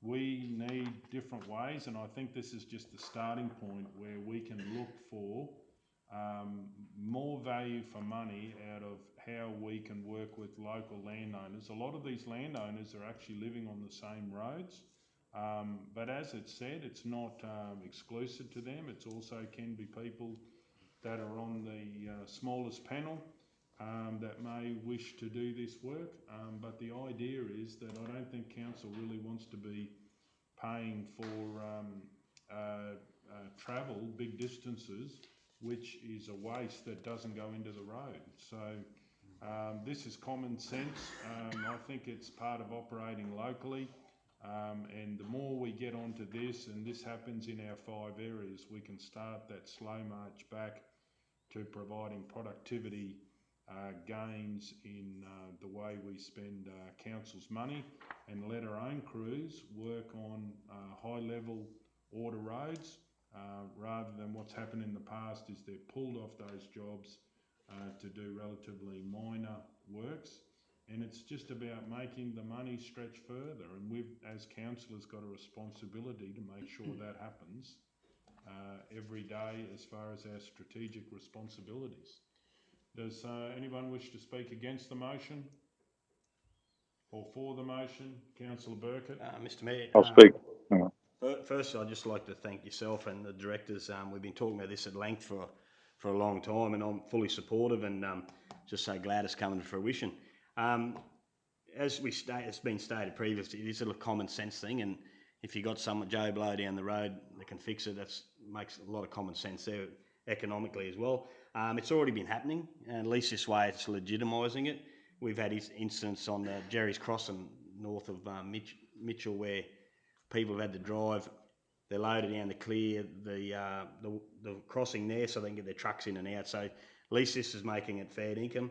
We need different ways, and I think this is just the starting point where we can look for more value for money out of how we can work with local landowners. A lot of these landowners are actually living on the same roads. But as it said, it's not exclusive to them. It also can be people that are on the smallest panel that may wish to do this work. But the idea is that I don't think council really wants to be paying for travel big distances, which is a waste that doesn't go into the road. So this is common sense. I think it's part of operating locally. And the more we get onto this, and this happens in our 5 areas, we can start that slow march back to providing productivity gains in the way we spend council's money, and let our own crews work on high-level order roads rather than what's happened in the past is they're pulled off those jobs to do relatively minor works. And it's just about making the money stretch further. And we've, as councillors, got a responsibility to make sure that happens every day as far as our strategic responsibilities. Does anyone wish to speak against the motion or for the motion? Councillor Burkett. Mr Mayor. I'll speak. First, I'd just like to thank yourself and the directors. We've been talking about this at length for a long time, and I'm fully supportive and just so glad it's coming to fruition. As it's been stated previously, it is a common sense thing, and if you got someone, Joe Blow down the road that can fix it, that makes a lot of common sense there economically as well. It's already been happening, and at least this way it's legitimising it. We've had incidents on Jerry's Crossing north of Mitchell where people have had to drive, they're loaded down to clear the crossing there so they can get their trucks in and out. So at least this is making it fair income.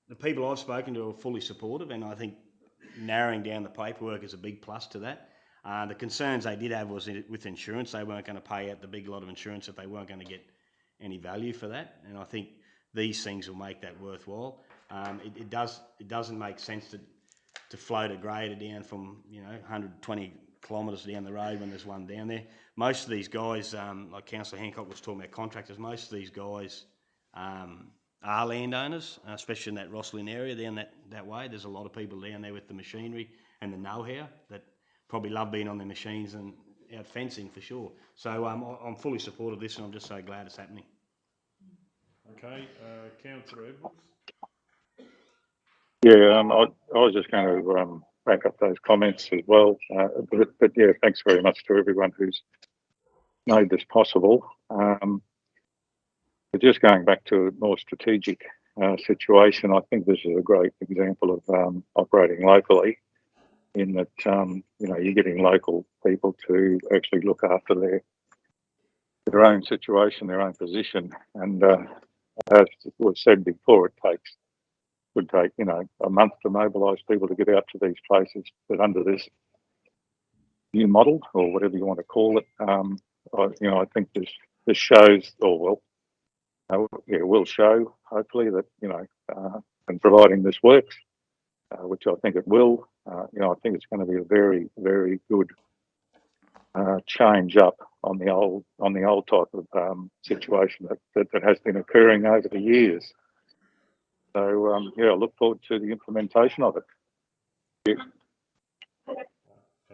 The people I've spoken to are fully supportive, and I think narrowing down the paperwork is a big plus to that. The concerns they did have was with insurance. They weren't going to pay out the big lot of insurance if they weren't going to get any value for that, and I think these things will make that worthwhile. It doesn't make sense to float a grader down from 120 kilometres down the road when there's one down there. Most of these guys, like Councillor Hancock was talking about contractors, most of these guys are landowners, especially in that Rosslyn area down that way. There's a lot of people down there with the machinery and the know-how that probably love being on their machines and out fencing for sure. So I'm fully supportive of this, and I'm just so glad it's happening. Okay, Councillor Edwards. Yeah, I was just going to back up those comments as well. But yeah, thanks very much to everyone who's made this possible. But just going back to a more strategic situation, I think this is a great example of operating locally, in that you're getting local people to actually look after their own situation, their own position, and as was said before, would take a month to mobilise people to get out to these places. But under this new model, or whatever you want to call it, I think this shows, or will show, hopefully, that and providing this works, which I think it will. I think it's going to be a very, very good change up on the old type of situation that has been occurring over the years. So I look forward to the implementation of it.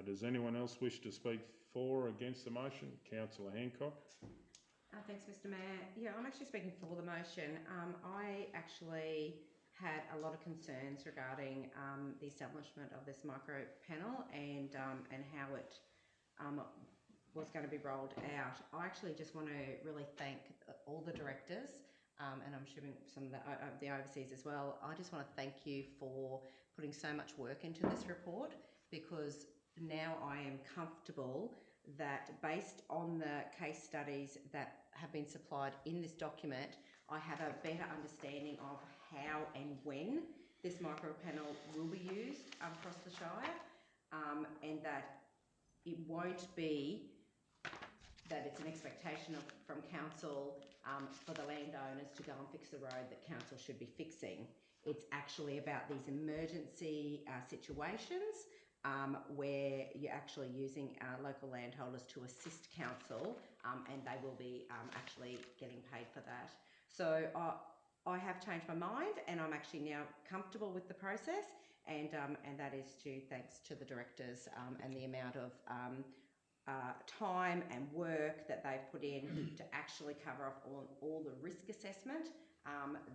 Does anyone else wish to speak for or against the motion? Councillor Hancock. Thanks, Mr Mayor. Yeah, I'm actually speaking for the motion. I actually had a lot of concerns regarding the establishment of this micro panel and how it was going to be rolled out. I actually just want to really thank all the directors, and I'm assuming some of the overseas as well. I just want to thank you for putting so much work into this report, because now I am comfortable that based on the case studies that have been supplied in this document, I have a better understanding of how and when this micro panel will be used across the Shire, and that it won't be that it's an expectation from council for the landowners to go and fix the road that council should be fixing. It's actually about these emergency situations where you're actually using local landholders to assist council, and they will be actually getting paid for that. So I have changed my mind, and I'm actually now comfortable with the process, and that is due thanks to the directors and the amount of time and work that they've put in to actually cover off all the risk assessment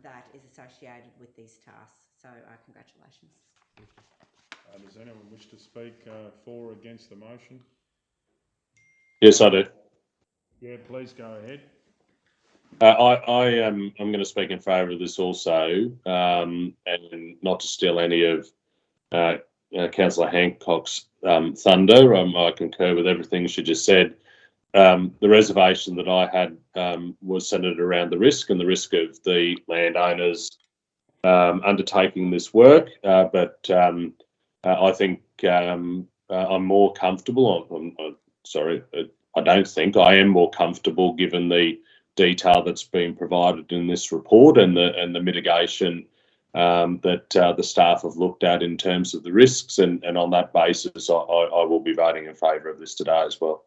that is associated with these tasks. So congratulations. Does anyone wish to speak for or against the motion? Yes, I do. Yeah, please go ahead. I'm going to speak in favour of this also, and not to steal any of Councillor Hancock's thunder. I concur with everything she just said. The reservation that I had was centred around the risk and the risk of the landowners undertaking this work, but I think I'm more comfortable. I don't think I am more comfortable given the detail that's been provided in this report and the mitigation that the staff have looked at in terms of the risks, and on that basis, I will be voting in favour of this today as well.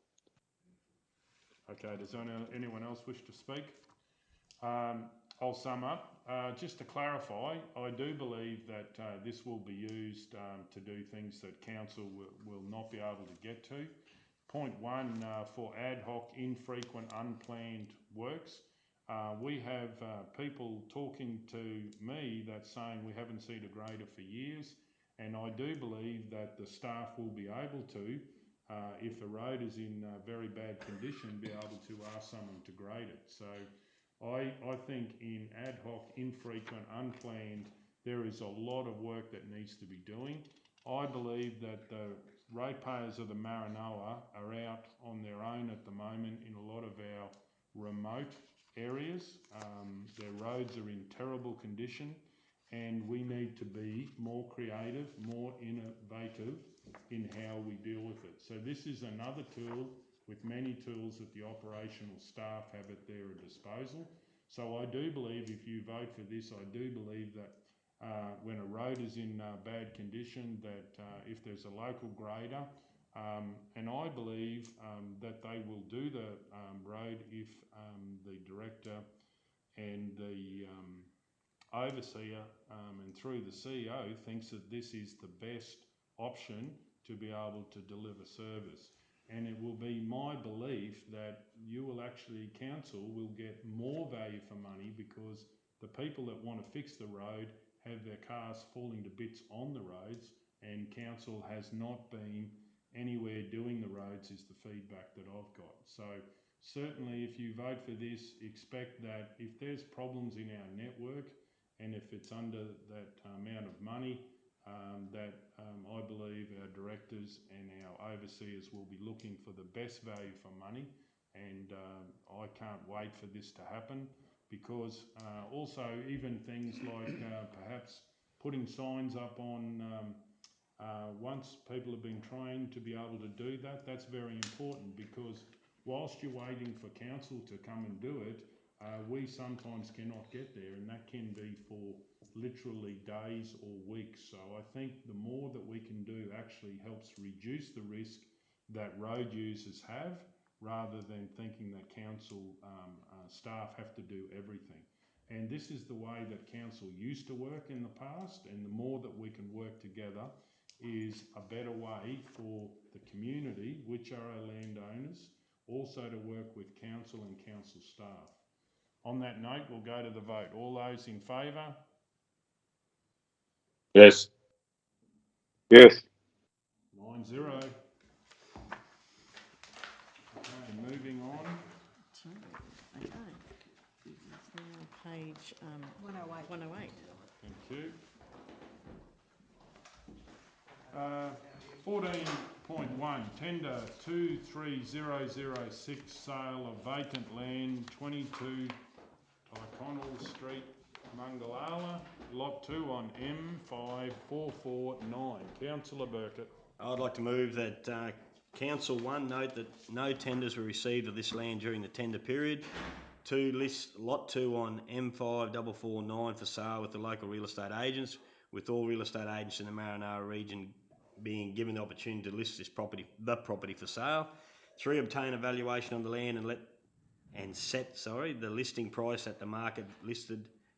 Okay, does anyone else wish to speak? I'll sum up. Just to clarify, I do believe that this will be used to do things that council will not be able to get to. Point one, for ad hoc, infrequent, unplanned works, we have people talking to me that's saying we haven't seen a grader for years, and I do believe that the staff will be able to, if a road is in very bad condition, be able to ask someone to grade it. So I think in ad hoc, infrequent, unplanned, there is a lot of work that needs to be doing. I believe that the ratepayers of the Maranoa are out on their own at the moment in a lot of our remote areas. Their roads are in terrible condition, and we need to be more creative, more innovative in how we deal with it. So this is another tool with many tools that the operational staff have at their disposal. So I do believe if you vote for this, I do believe that when a road is in bad condition, that if there's a local grader, and I believe that they will do the road if the director and the overseer and through the CEO thinks that this is the best option to be able to deliver service. And it will be my belief that you will actually, council will get more value for money, because the people that want to fix the road have their cars falling to bits on the roads, and council has not been anywhere doing the roads, is the feedback that I've got. So certainly if you vote for this, expect that if there's problems in our network, and if it's under that amount of money, I believe our directors and our overseers will be looking for the best value for money, and I can't wait for this to happen, because also even things like perhaps putting signs up on, once people have been trained to be able to do that, that's very important, because whilst you're waiting for council to come and do it, we sometimes cannot get there, and that can be for literally days or weeks. So I think the more that we can do actually helps reduce the risk that road users have, rather than thinking that council staff have to do everything. And this is the way that council used to work in the past, and the more that we can work together is a better way for the community, which are our landowners, also to work with council and council staff. On that note, we'll go to the vote. All those in favour? Yes. Yes. 9-0. Okay, moving on. Okay. It's now page 108. 108. Thank you. 14.1, tender 23006, sale of vacant land, 22 Tyrconne Street, Mungallala, lot 2 on M5449. Councillor Burkett. I'd like to move that Council 1 note that no tenders were received of this land during the tender period. 2, list lot 2 on M5449 for sale with the local real estate agents, with all real estate agents in the Maranoa region being given the opportunity to list the property for sale. 3, obtain a valuation on the land and set the listing price at the market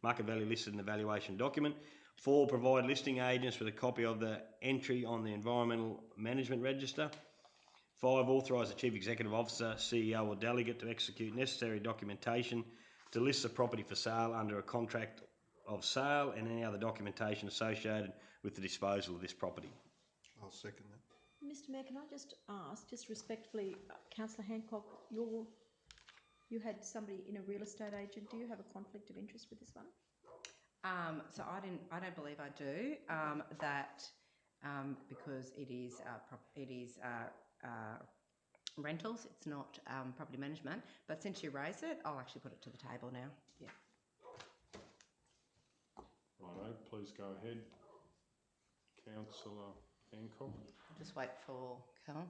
value listed in the valuation document. 4, provide listing agents with a copy of the entry on the Environmental Management Register. 5, authorise the Chief Executive Officer, CEO or delegate to execute necessary documentation to list the property for sale under a contract of sale and any other documentation associated with the disposal of this property. I'll second that. Mr Mayor, can I just ask, just respectfully, Councillor Hancock, you had somebody in a real estate agent. Do you have a conflict of interest with this one? So I don't believe I do. Because it is rentals. It's not property management. But since you raised it, I'll actually put it to the table now. Yeah. Righto, please go ahead, Councillor Hancock. I'll just wait for Cal.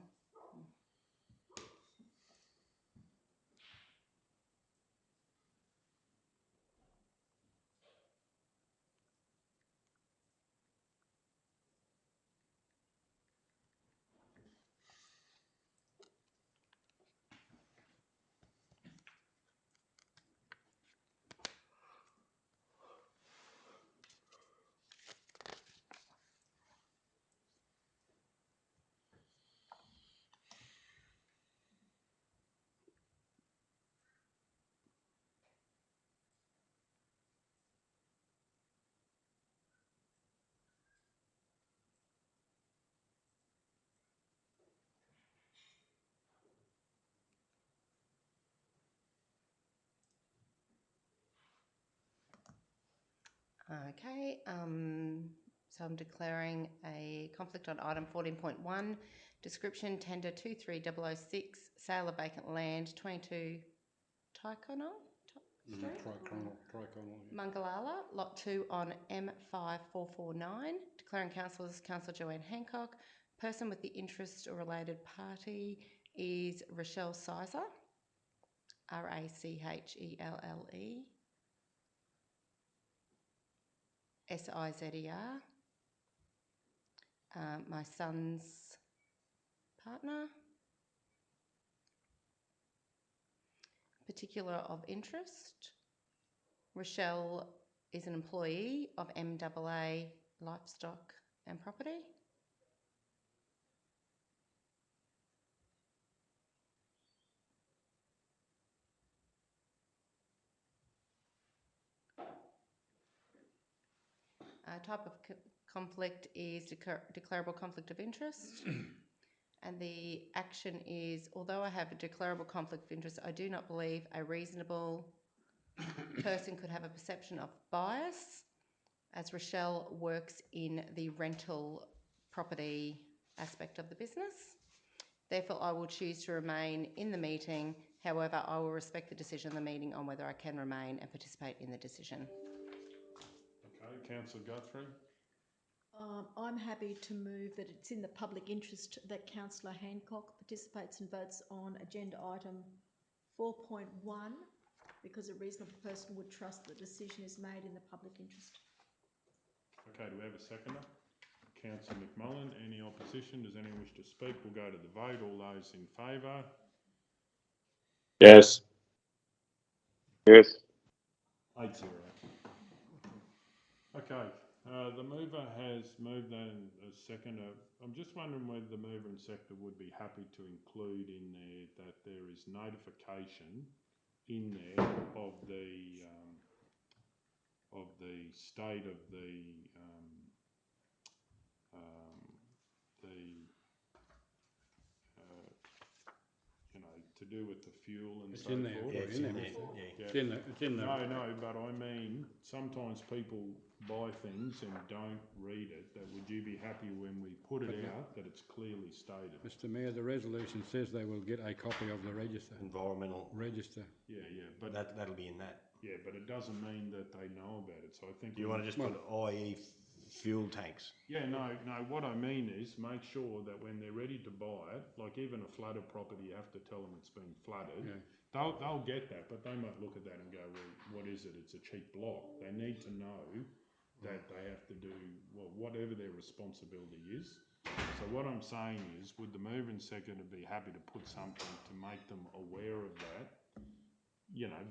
Okay, so I'm declaring a conflict on item 14.1, description tender 23006, sale of vacant land, 22 Tyrconne Street? Tyrconne. Mungallala, lot 2 on M5449, declaring councillors Councillor Joanne Hancock, person with the interest or related party is Rochelle Sizer, Rachelle. SIZER, my son's partner, particular of interest. Rochelle is an employee of MAA Livestock and Property. Type of conflict is declarable conflict of interest. And the action is, although I have a declarable conflict of interest, I do not believe a reasonable person could have a perception of bias, as Rochelle works in the rental property aspect of the business. Therefore, I will choose to remain in the meeting. However, I will respect the decision of the meeting on whether I can remain and participate in the decision. Okay, Councillor Guthrie. I'm happy to move that it's in the public interest that Councillor Hancock participates and votes on agenda item 4.1 because a reasonable person would trust the decision is made in the public interest. Okay, do we have a seconder? Councillor McMullen, any opposition? Does anyone wish to speak? We'll go to the vote. All those in favour? Yes. Yes. 8-0. Okay, the mover has moved that and a seconder. I'm just wondering whether the mover and seconder would be happy to include in there that there is notification in there of the state of the you know, to do with the fuel and so in there. forth. Yeah, it's in there. Yeah. It's in there. No, but I mean, sometimes people buy things and don't read it. Would you be happy when we put it out that it's clearly stated? Mr Mayor, the resolution says they will get a copy of the register. Environmental Register. Yeah, but that'll be in that. Yeah, but it doesn't mean that they know about it. So I think You want to just put i.e. fuel tanks? Yeah, no. What I mean is make sure that when they're ready to buy it, like even a flooded property, you have to tell them it's been flooded. Yeah. They'll get that, but they might look at that and go, well, what is it? It's a cheap block. They need to know that they have to do whatever their responsibility is. So what I'm saying is, would the mover and seconder be happy to put something to make them aware of that?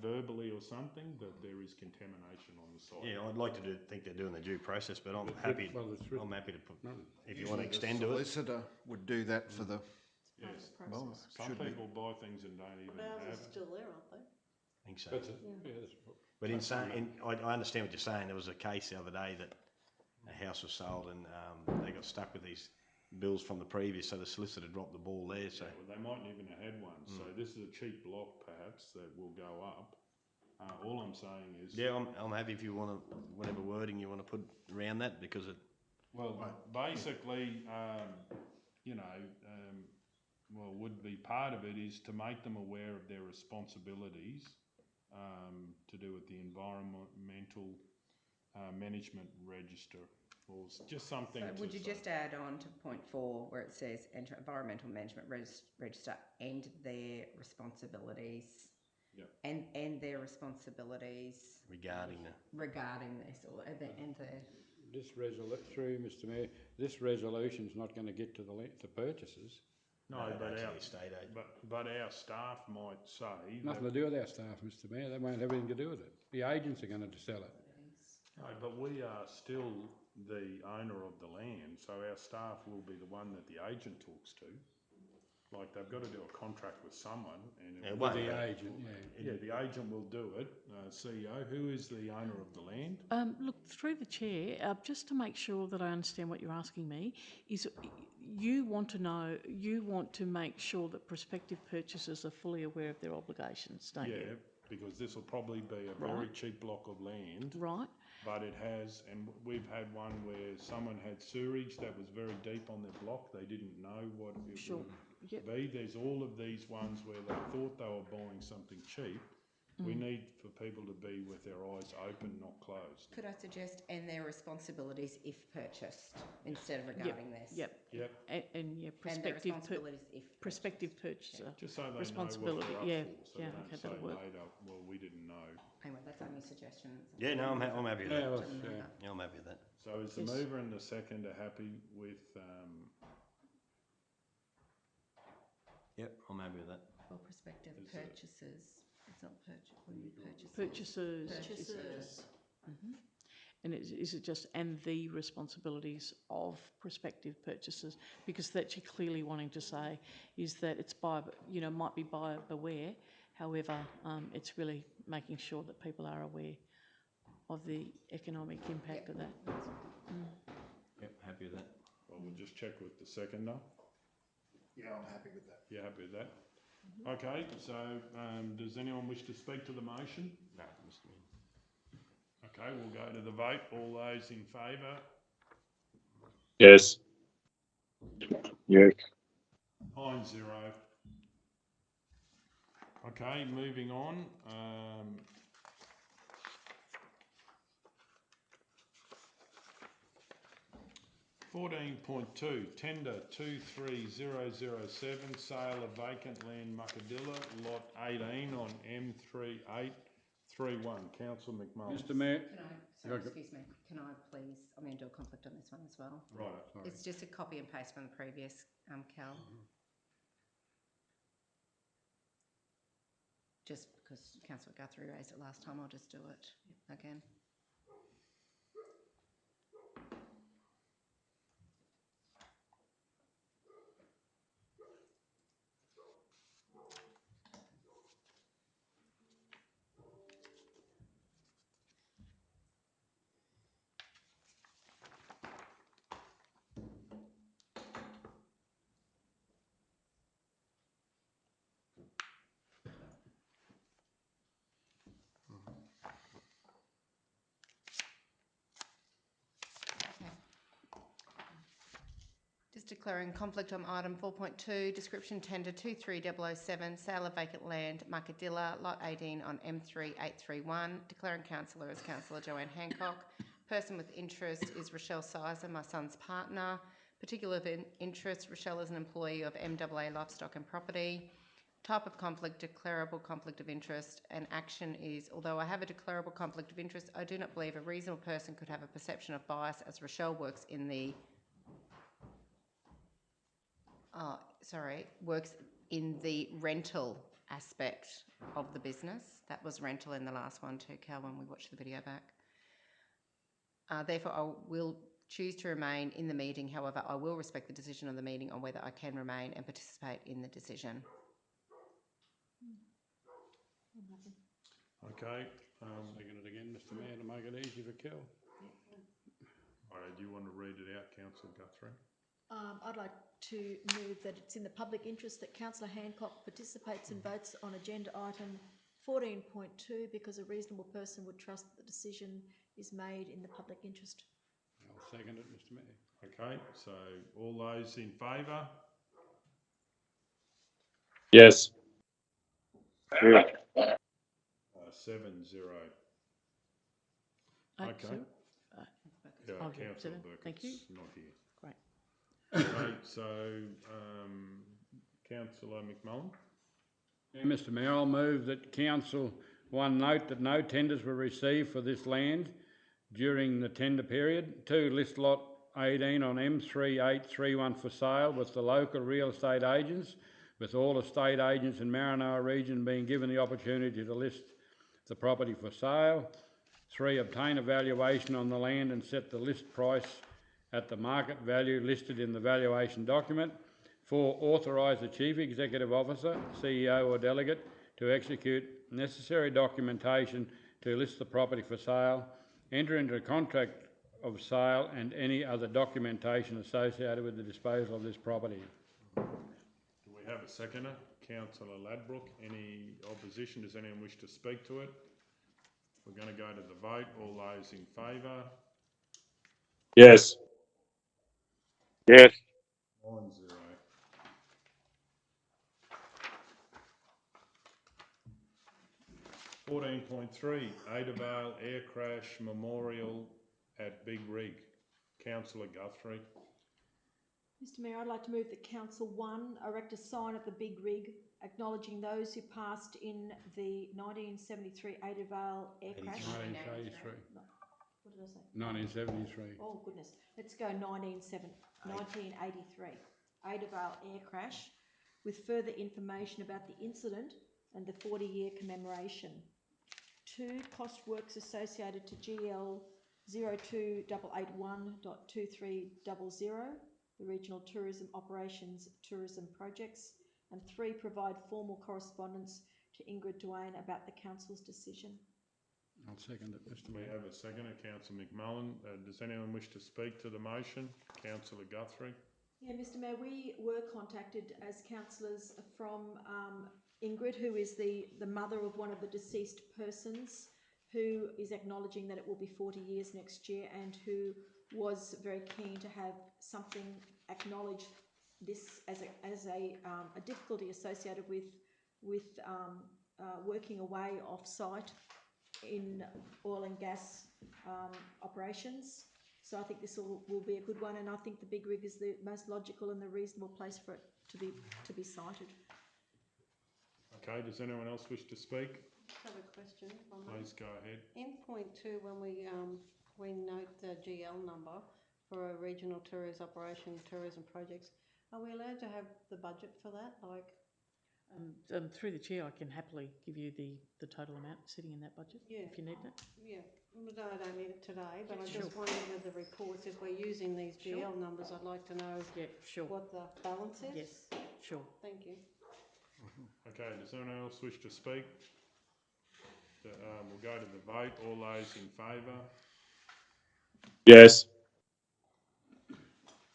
verbally or something, that there is contamination on the site. Yeah, I'd like to think they're doing the due process, but I'm happy. I'm happy to put. If you want to extend to it, solicitor would do that for the. Yes. Well, Some should be. people buy things and don't even But ours have is it. still there, aren't they? I think so. But I understand what you're saying. There was a case the other day that a house was sold and they got stuck with these bills from the previous, so the solicitor dropped the ball there. So Well, they mightn't even have had one. So this is a cheap block, perhaps, that will go up. All I'm saying is... Yeah, I'm happy if you want to, whatever wording you want to put around that, because it... Well, basically, would be part of it is to make them aware of their responsibilities to do with the environmental management register, or just something. So would you just add on to point 4 where it says enter environmental management register and their responsibilities? Yep. And their responsibilities regarding this, or and the. Through Mr. Mayor, this resolution's not going to get to the purchasers. No, but our staff might say... Nothing to do with our staff, Mr. Mayor. They won't have anything to do with it. The agents are going to sell it. No, but we are still the owner of the land, so our staff will be the one that the agent talks to. Like, they've got to do a contract with someone. And the agent, the agent will do it. CEO, who is the owner of the land? Look, through the chair, just to make sure that I understand what you're asking me, is you want to make sure that prospective purchasers are fully aware of their obligations, don't you? Yeah, because this will probably be a very cheap block of land. Right. But it has, and we've had one where someone had sewerage that was very deep on their block. They didn't know what it would be. There's all of these ones where they thought they were buying something cheap. We need for people to be with their eyes open, not closed. Could I suggest and their responsibilities if purchased instead of regarding this? Yep. And prospective purchaser. Just so they responsibility. know what they're up for, so they don't okay, say that'll work. later, well, we didn't know. Anyway, that's only suggestions. Yeah, no, I'm happy with that. Yeah, I'm happy with that. So is the mover and the seconder happy with... Yep, I'm happy with that. Or prospective purchasers. It's not purchasers. Purchasers. Mm-hmm. And is it just and the responsibilities of prospective purchasers? Because that you're clearly wanting to say is that it's might be buyer beware. However, it's really making sure that people are aware of the economic impact of that. Yep, happy with that. Well, we'll just check with the seconder. Yeah, I'm happy with that. You're happy with that? Okay, so does anyone wish to speak to the motion? No, Mr. Mayor. Okay, we'll go to the vote. All those in favour? Yes. Yes. 9-0. Okay, moving on. 14.2, tender 23007, sale of vacant land Muckadilla, lot 18 on M3831. Councillor McMullen. Mr. Mayor. Excuse me, can I please, I'm going to do a conflict on this one as well. Right. Sorry. It's just a copy and paste from the previous, Cal. Just because Councillor Guthrie raised it last time, I'll just do it again. Just declaring conflict on item 4.2, description tender 23007, sale of vacant land, Muckadilla, lot 18 on M3831. Declaring councillor as Councillor Joanne Hancock. Person with interest is Rochelle Sizer, my son's partner. Particular of interest, Rochelle is an employee of MAA Livestock and Property. Type of conflict, declarable conflict of interest, and action is, although I have a declarable conflict of interest, I do not believe a reasonable person could have a perception of bias as Rochelle works in the rental aspect of the business. That was rental in the last one too, Cal, when we watched the video back. Therefore, I will choose to remain in the meeting. However, I will respect the decision of the meeting on whether I can remain and participate in the decision. Okay. Second it again, Mr Mayor, to make it easy for Kel. All right, do you want to read it out, Councillor Guthrie? I'd like to move that it's in the public interest that Councillor Hancock participates and votes on agenda item 14.2 because a reasonable person would trust that the decision is made in the public interest. I'll second it, Mr Mayor. Okay, so all those in favour? Yes. Yeah. 7-0. Eight, Okay. zero. Yeah, Oh, yeah, Councillor 7. Burkett's Thank you. not here. Great. Okay, so Councillor McMullen? Yeah, Mr Mayor, I'll move that Council 1 note that no tenders were received for this land during the tender period. 2, list lot 18 on M3831 for sale with the local real estate agents, with all estate agents in Maranoa region being given the opportunity to list the property for sale. 3, obtain a valuation on the land and set the list price at the market value listed in the valuation document. 4, authorise the Chief Executive Officer, CEO or delegate to execute necessary documentation to list the property for sale, enter into a contract of sale and any other documentation associated with the disposal of this property. Do we have a seconder? Councillor Ladbrook, any opposition? Does anyone wish to speak to it? We're going to go to the vote. All those in favour? Yes. Yes. 9-0. 14.3, Adavale Air Crash Memorial at Big Rig. Councillor Guthrie. Mr Mayor, I'd like to move that Council 1 erect a sign at the Big Rig acknowledging those who passed in the 1973 Adavale air crash. 1983. What did I say? 1973. Oh goodness, let's go 1983 Adavale air crash with further information about the incident and the 40-year commemoration. 2, cost works associated to GL 02881.2300, the Regional Tourism Operations Tourism Projects. And 3, provide formal correspondence to Ingrid Duane about the Council's decision. I'll second it, Mr We Mayor. have a seconder, Councillor McMullen. Does anyone wish to speak to the motion? Councillor Guthrie. Yeah, Mr Mayor, we were contacted as councillors from Ingrid, who is the mother of one of the deceased persons, who is acknowledging that it will be 40 years next year and who was very keen to have something acknowledge this as a difficulty associated with working away off-site in oil and gas operations. So I think this will be a good one, and I think the Big Rig is the most logical and the reasonable place for it to be cited. Okay, does anyone else wish to speak? I have a question. Please go ahead. In point 2, when we note the GL number for a regional tourism projects, are we allowed to have the budget for that? Like, Through the chair, I can happily give you the total amount sitting in that budget if you need it. yeah, no, I don't need it today, but I Sure. just wondered with the reports, if we're using these GL numbers, I'd like to know what the balance is. Yes, sure. Thank you. Okay, does anyone else wish to speak? We'll go to the vote. All those in favour? Yes.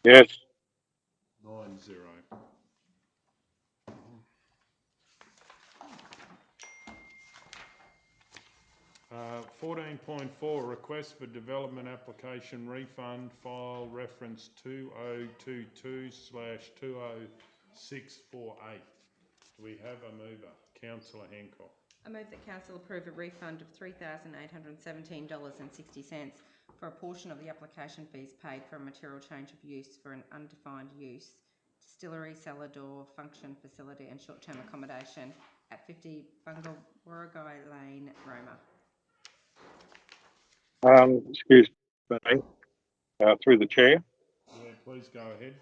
Yes. 9-0. Uh, 14.4, request for development application refund, file reference 2022/20648. Do we have a mover? Councillor Hancock. I move that Council approve a refund of $3,817.60 for a portion of the application fees paid for a material change of use for an undefined use, distillery, cellar door, function facility and short-term accommodation at 50 Mungallala Lane, Roma. Excuse me, through the chair. Yeah, please go ahead.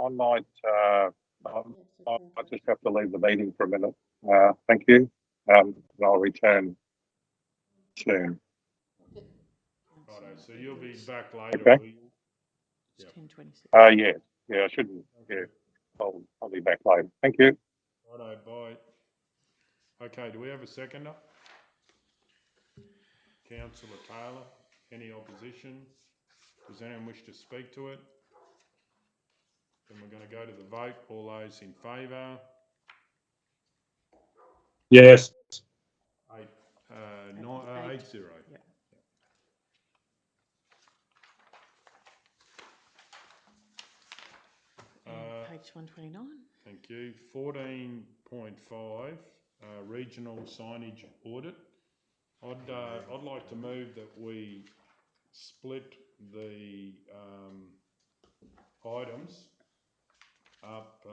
I might, I just have to leave the meeting for a minute. Thank you. And I'll return soon. Righto, so you'll be back later, Okay. will you? It's Yep. 10:26. Yeah, I shouldn't, yeah, I'll be back later. Thank you. Righto, bye. Okay, do we have a seconder? Councillor Taylor, any opposition? Does anyone wish to speak to it? Then we're going to go to the vote. All those in favour? Yes. 8-0. Yep. Page 129. Thank you. 14.5, regional signage audit. I'd like to move that we split the items up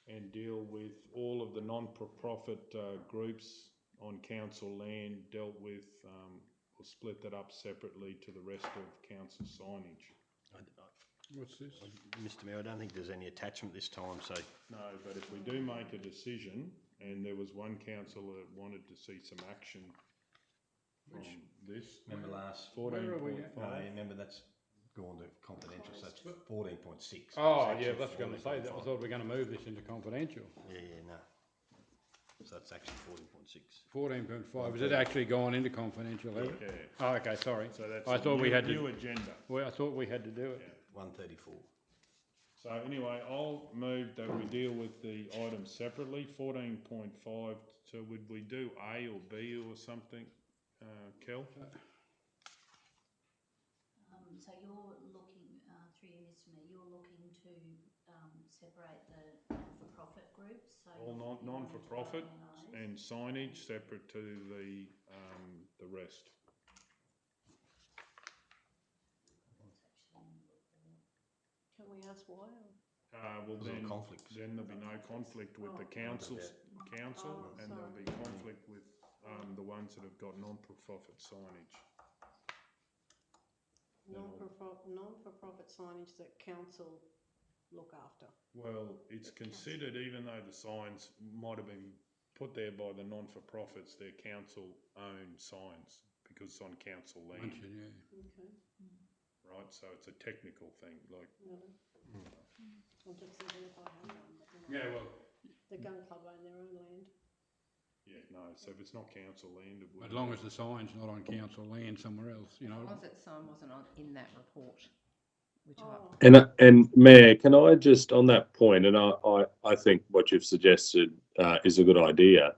and deal with all of the non-for-profit groups on council land dealt with. We'll split that up separately to the rest of council signage. What's this? Mr Mayor, I don't think there's any attachment this time, so. No, but if we do make a decision, and there was one councillor that wanted to see some action from this. Remember last? 14.5. No, remember that's gone to confidential, so that's 14.6. Oh, yeah, that's going to say that. I thought we were going to move this into confidential. Yeah, no. So that's actually 14.6. 14.5, is it actually gone into confidential, has it? Yeah. Oh, okay, sorry. So that's I thought we had new agenda. Well, I thought we had to do it. Yeah. 134. So anyway, I'll move that we deal with the items separately. 14.5. So would we do A or B or something, Kel? So you're looking, through you, Mr Mayor, you're looking to separate the non-for-profit groups. So all non-for-profit and signage separate to the rest. Can we ask why? Well, then conflicts. Then there'll be no conflict with the council, and there'll be conflict with the ones that have got non-for-profit signage. Non-for-profit signage that council look after. Well, it's considered, even though the signs might have been put there by the non-for-profits, they're council-owned signs because it's on council land. Yeah. Okay. Right, so it's a technical thing, like. Really? I'm just thinking if I had one, but then Yeah, well. the gun club own their own land. Yeah, no, so if it's not council land, it would. As long as the sign's not on council land somewhere else, you know. As long as that sign wasn't in that report. And Mayor, can I just on that point, and I think what you've suggested is a good idea.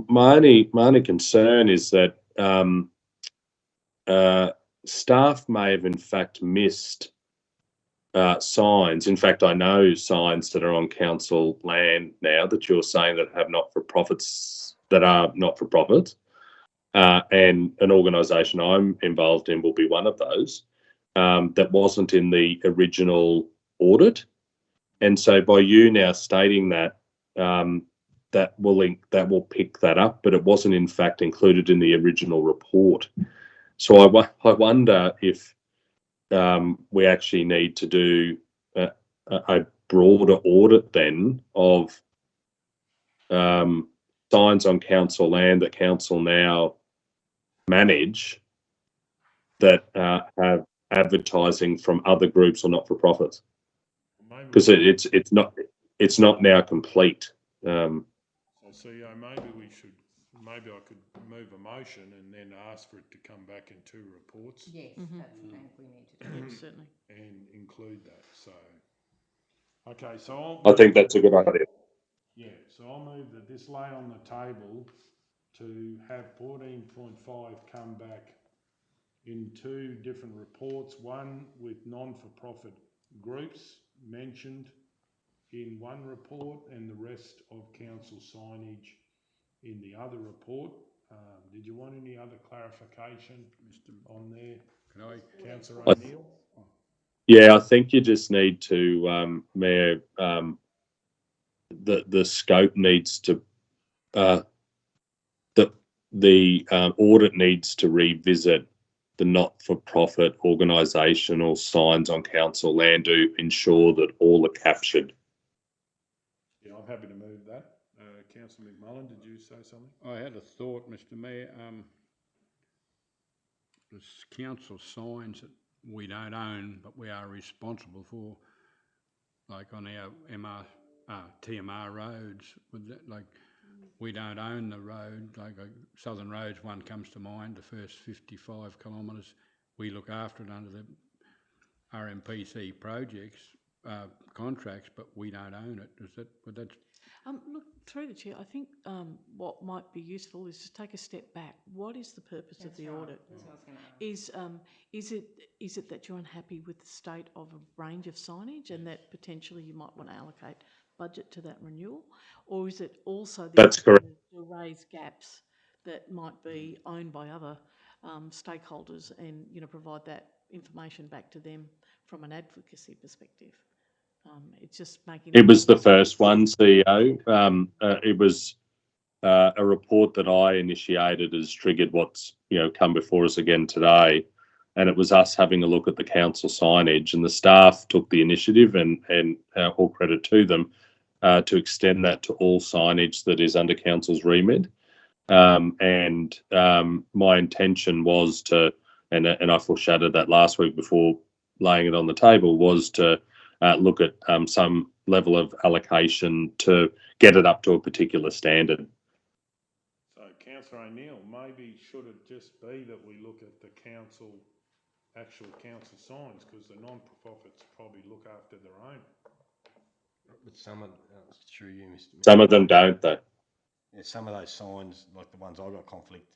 My only concern is that staff may have in fact missed signs. In fact, I know signs that are on council land now that you're saying that have not-for-profits that are not-for-profits, and an organisation I'm involved in will be one of those. That wasn't in the original audit, and so by you now stating that, that will pick that up, but it wasn't in fact included in the original report. So I wonder if we actually need to do a broader audit then of signs on council land that council now manage that have advertising from other groups or not-for-profits, because it's not now complete. So CEO, maybe I could move a motion and then ask for it to come back in 2 reports. Yes, that's the thing we need to do. Certainly. And include that. So, okay, so I think that's a good idea. Yeah, so I'll move that this lay on the table to have 14.5 come back in 2 different reports, one with non-for-profit groups mentioned in one report and the rest of council signage in the other report. Did you want any other clarification on there? Can I? Councillor O'Neill? Yeah, I think you just need to, Mayor, the scope needs to, the audit needs to revisit the not-for-profit organisational signs on council land to ensure that all are captured. Yeah, I'm happy to move that. Councillor McMullen, did you say something? I had a thought, Mr Mayor. There's council signs that we don't own, but we are responsible for, like on our TMR roads. We don't own the road. Like Southern Roads, one comes to mind. The first 55 kilometres, we look after it under the RMPC projects contracts, but we don't own it. Would that? Look, through the chair, I think what might be useful is to take a step back. What is the purpose of the audit? That's what I was going to ask. Is it that you're unhappy with the state of a range of signage and that potentially you might want to allocate budget to that renewal, or is it also That's correct. To raise gaps that might be owned by other stakeholders and provide that information back to them from an advocacy perspective? It's just making. It was the first one, CEO. It was a report that I initiated has triggered what's come before us again today, and it was us having a look at the council signage, and the staff took the initiative, and all credit to them, to extend that to all signage that is under council's remit. And my intention was to, and I foreshadowed that last week before laying it on the table, was to look at some level of allocation to get it up to a particular standard. So, Councillor O'Neill, maybe should it just be that we look at the actual council signs, because the non-profits probably look after their own. But some of through you, Mr. Mayor. Some of them don't, though. Yeah, some of those signs, like the ones I got conflict,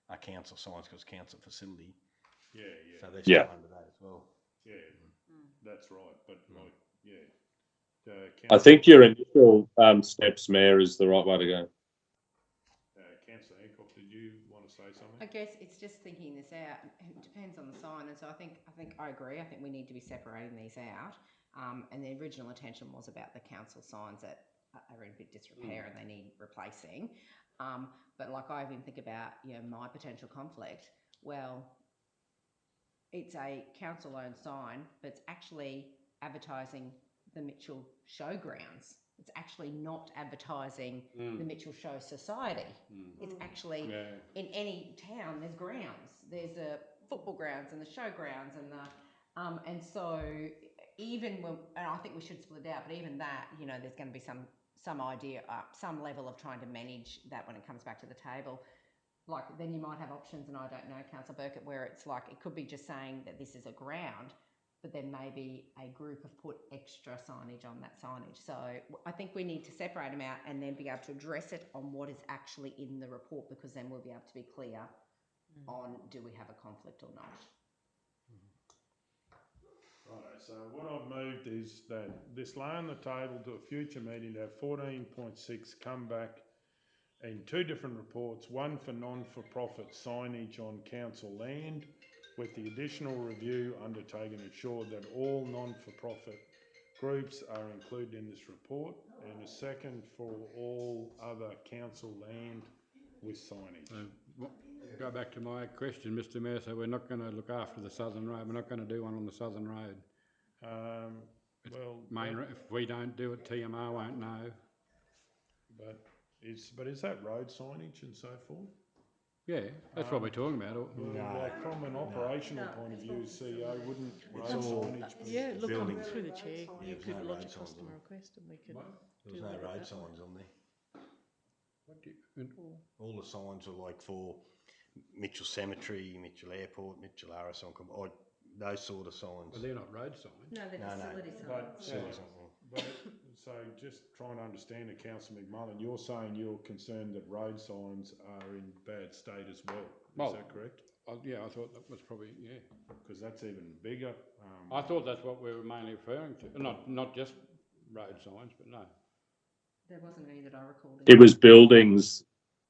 are council signs because council facility. Yeah. So they're still under that as well. Yeah, that's right. But I think your initial steps, Mayor, is the right way to go. Councillor Hancock, did you want to say something? I guess it's just thinking this out. It depends on the sign, and so I think I agree. I think we need to be separating these out. And the original intention was about the council signs that are in a bit disrepair and they need replacing. But like I even think about my potential conflict. Well, it's a council-owned sign, but it's actually advertising the Mitchell Showgrounds. It's actually not advertising the Mitchell Show Society. It's actually in any town. There's grounds. There's a football grounds and the showgrounds and the and so even when, and I think we should split it out. But even that, there's going to be some idea, some level of trying to manage that when it comes back to the table. Like then you might have options, and I don't know, Councillor Burkett, where it's like it could be just saying that this is a ground, but then maybe a group have put extra signage on that signage. So I think we need to separate them out and then be able to address it on what is actually in the report, because then we'll be able to be clear on do we have a conflict or not. Right, so what I've moved is that this lay on the table to a future meeting to have 14.6 come back in two different reports, one for non-for-profit signage on council land, with the additional review undertaken to ensure that all non-for-profit groups are included in this report, and a second for all other council land with signage. Go back to my question, Mr Mayor. So we're not going to look after the Southern Road. We're not going to do one on the Southern Road. If we don't do it, TMR won't know. But is that road signage and so forth? Yeah, that's what we're talking about. Like from an operational point of view, CEO, wouldn't road signage be... Yeah, look, buildings. through the chair, you there's could no lodge a road signs customer on request and we could There was deal no with it road that way. signs on there. All the signs are like for Mitchell Cemetery, Mitchell Airport, Mitchell RSL, or those sort of signs. Well, they're not road signs. No, they're facility signs. So just trying to understand it, Councillor McMullen, you're saying you're concerned that road signs are in bad state as well. Is that correct? Yeah, I thought that was probably, Because that's even bigger. I thought that's what we were mainly referring to. Not just road signs, but no. There wasn't any that I recalled. It was buildings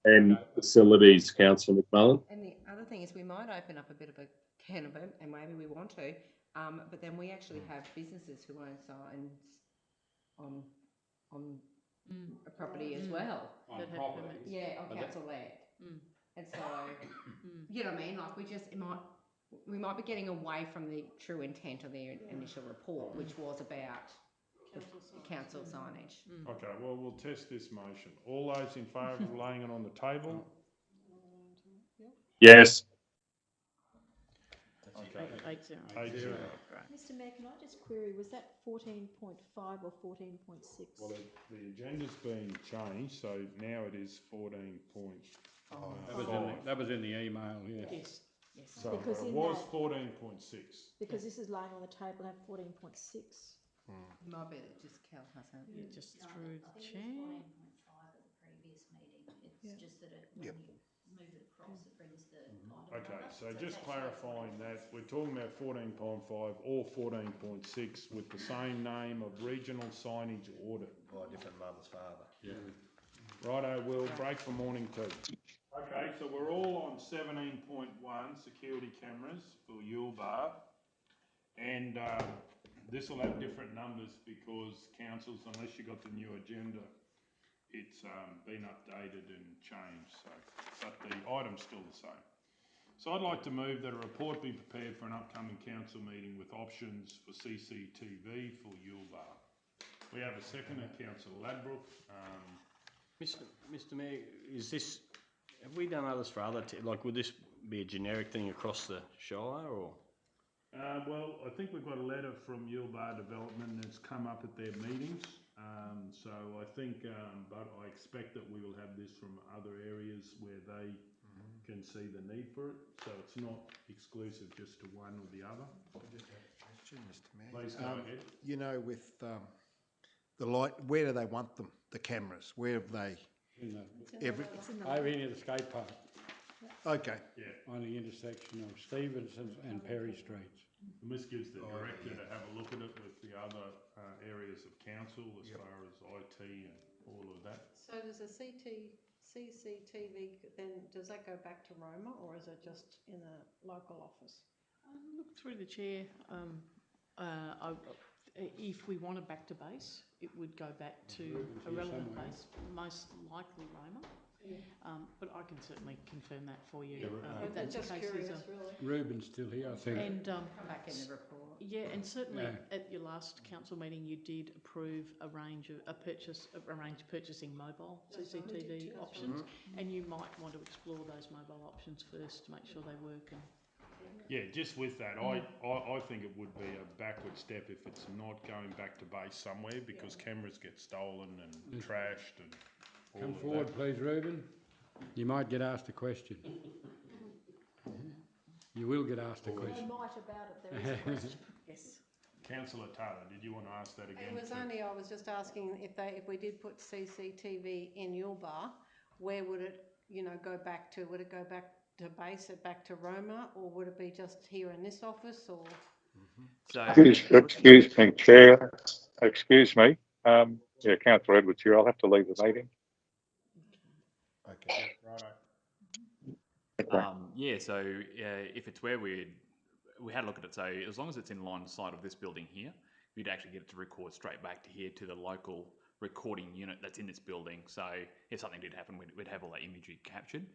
and facilities, Councillor McMullen. And the other thing is we might open up a bit of a can of it, and maybe we want to, but then we actually have businesses who own signs on a property as well. On property. Yeah, on council land. And so, you know what I mean? Like it might, we might be getting away from the true intent of the initial report, which was about council signage. Okay, well, we'll test this motion. All those in favour of laying it on the table? Yes. Okay. 8-0. 8-0. Mr Mayor, can I just query, was that 14.5 or 14.6? Well, the agenda's been changed, so now it is 14.5. That was in the email, yeah. Yes. So Because it in was that- 14.6. Because this is laying on the table, have 14.6. Might be that just Cal hasn't. Yeah, just No, through I the think chair. it was 14.5 at the previous meeting. It's just that when you move it across, it brings the item Okay, number. so it's just actually clarifying that, we're talking about 14.5 or 14.6 with the same name of Regional Signage Audit. By a different mother's father. Yeah. Righto, we'll break for morning tea. Okay, so we're all on 17.1 security cameras for Yuleba. And this will have different numbers because councils, unless you got the new agenda, it's been updated and changed. So, but the item's still the same. So I'd like to move that a report be prepared for an upcoming council meeting with options for CCTV for Yuleba. We have a second, Councillor Ladbrook. Mr Mayor, have we done others for other, would this be a generic thing across the Shire or? Well, I think we've got a letter from Yuleba Development that's come up at their meetings. So I think, but I expect that we will have this from other areas where they can see the need for it. So it's not exclusive just to one or the other. I just have a question, Mr Mayor. Please go ahead. You know, with the light, where do they want them? The cameras, where have they? Over near the skate park, Okay. Yeah. on the intersection of Stevens and Perry Streets. And this gives the director to have a look at it with the other areas of council as far as IT and all of that. So does a CCTV, then, does that go back to Roma or is it just in a local office? Look through the chair. If we want it back to base, it would go back to a relevant base, most likely Roma. But I can certainly confirm that for you. If that's the Just case, curious, really. Ruben's still here, I think. and Come back in the report. yeah, and certainly at your last council meeting, you did approve a arrange purchasing mobile CCTV options, and you might want to explore those mobile options first to make sure they work. And Yeah, just with that, I think it would be a backward step if it's not going back to base somewhere because cameras get stolen and trashed and all Come of forward, that. please, Ruben. You might get asked a question. You will get asked a No question. might about it, there is a question. yes. Councillor Taylor, did you want to ask that again? It was only, I was just asking if we did put CCTV in Yuleba, where would it, go back to? Would it go back to base it back to Roma, or would it be just here in this office, or? So, excuse me, Chair. Excuse me. Yeah, Councillor Edwards here. I'll have to leave the meeting. Okay. Righto. Yeah, so if it's where we had a look at it, so as long as it's in line sight of this building here, we'd actually get it to record straight back to here to the local recording unit that's in this building. So if something did happen, we'd have all that imagery captured.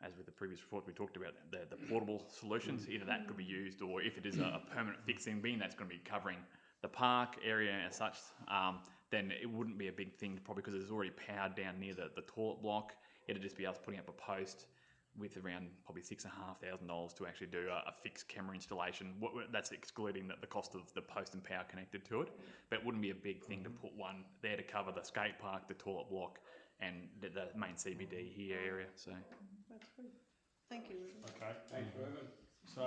As with the previous report, we talked about the portable solutions. Either that could be used, or if it is a permanent fixing beam that's going to be covering the park area as such, then it wouldn't be a big thing, probably because it's already powered down near the toilet block. It'd just be us putting up a post with around probably $6,500 to actually do a fixed camera installation. That's excluding the cost of the post and power connected to it. But it wouldn't be a big thing to put one there to cover the skate park, the toilet block, and the main CBD here area. So That's good. Thank you, Ruben. Okay. Thanks, Ruben. So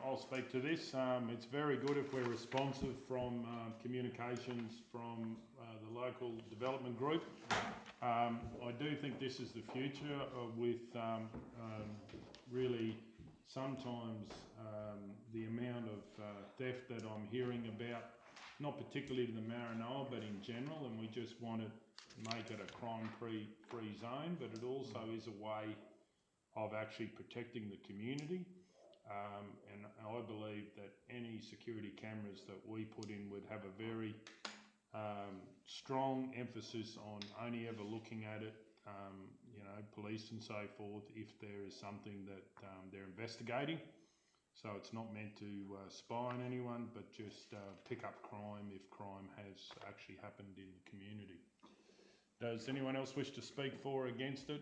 I'll speak to this. It's very good if we're responsive from communications from the local development group. I do think this is the future with really sometimes the amount of theft that I'm hearing about, not particularly to the Maranoa, but in general, and we just want to make it a crime-free zone, but it also is a way of actually protecting the community. And I believe that any security cameras that we put in would have a very strong emphasis on only ever looking at it, police and so forth if there is something that they're investigating. So it's not meant to spy on anyone, but just pick up crime if crime has actually happened in the community. Does anyone else wish to speak for or against it?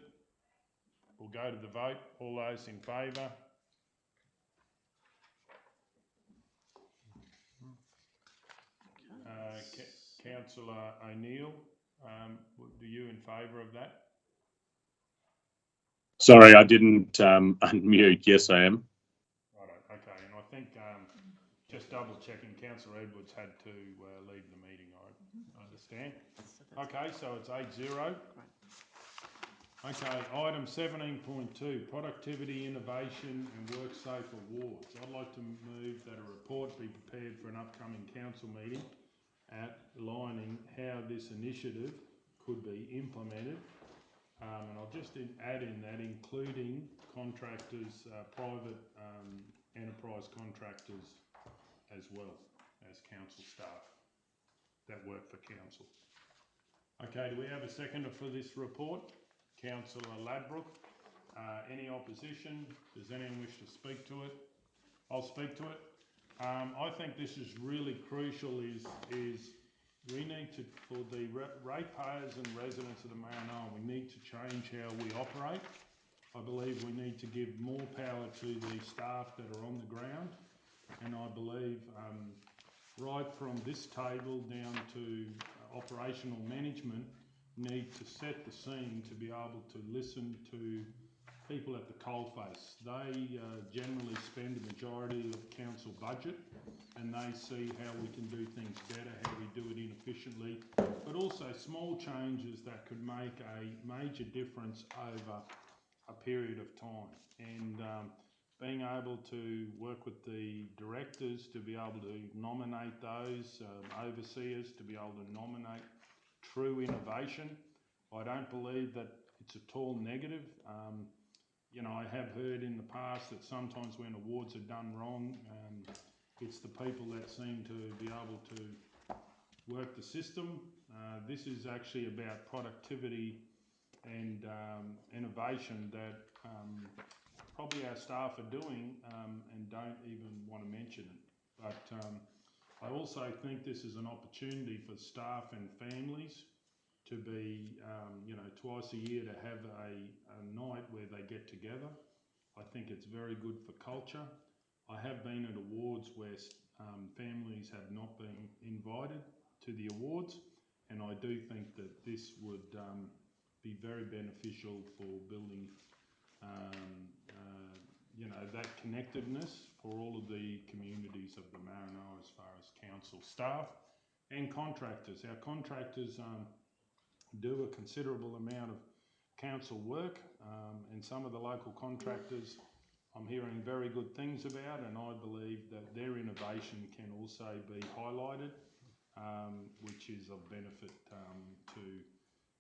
We'll go to the vote. All those in favour? Councillor O'Neill, are you in favour of that? Sorry, I didn't unmute. Yes, I am. Right, okay, and I think just double checking, Councillor Edwards had to leave the meeting, I understand. Okay, so it's 8-0. Okay, item 17.2, Productivity, Innovation and Worksafe Awards. I'd like to move that a report be prepared for an upcoming council meeting outlining how this initiative could be implemented. And I'll just add in that, including contractors, private enterprise contractors as well as council staff that work for council. Okay, do we have a seconder for this report? Councillor Ladbrook. Any opposition? Does anyone wish to speak to it? I'll speak to it. I think this is really crucial is we need to, for the ratepayers and residents of the Maranoa, we need to change how we operate. I believe we need to give more power to the staff that are on the ground, and I believe right from this table down to operational management need to set the scene to be able to listen to people at the coalface. They generally spend the majority of council budget, and they see how we can do things better, how we do it inefficiently, but also small changes that could make a major difference over a period of time. And being able to work with the directors to be able to nominate those overseers, to be able to nominate true innovation. I don't believe that it's at all negative. I have heard in the past that sometimes when awards are done wrong, it's the people that seem to be able to work the system. This is actually about productivity and innovation that probably our staff are doing and don't even want to mention it. But I also think this is an opportunity for staff and families to be, twice a year to have a night where they get together. I think it's very good for culture. I have been at awards where families have not been invited to the awards, and I do think that this would be very beneficial for building, that connectedness for all of the communities of the Maranoa as far as council staff and contractors. Our contractors do a considerable amount of council work, and some of the local contractors I'm hearing very good things about, and I believe that their innovation can also be highlighted, which is of benefit to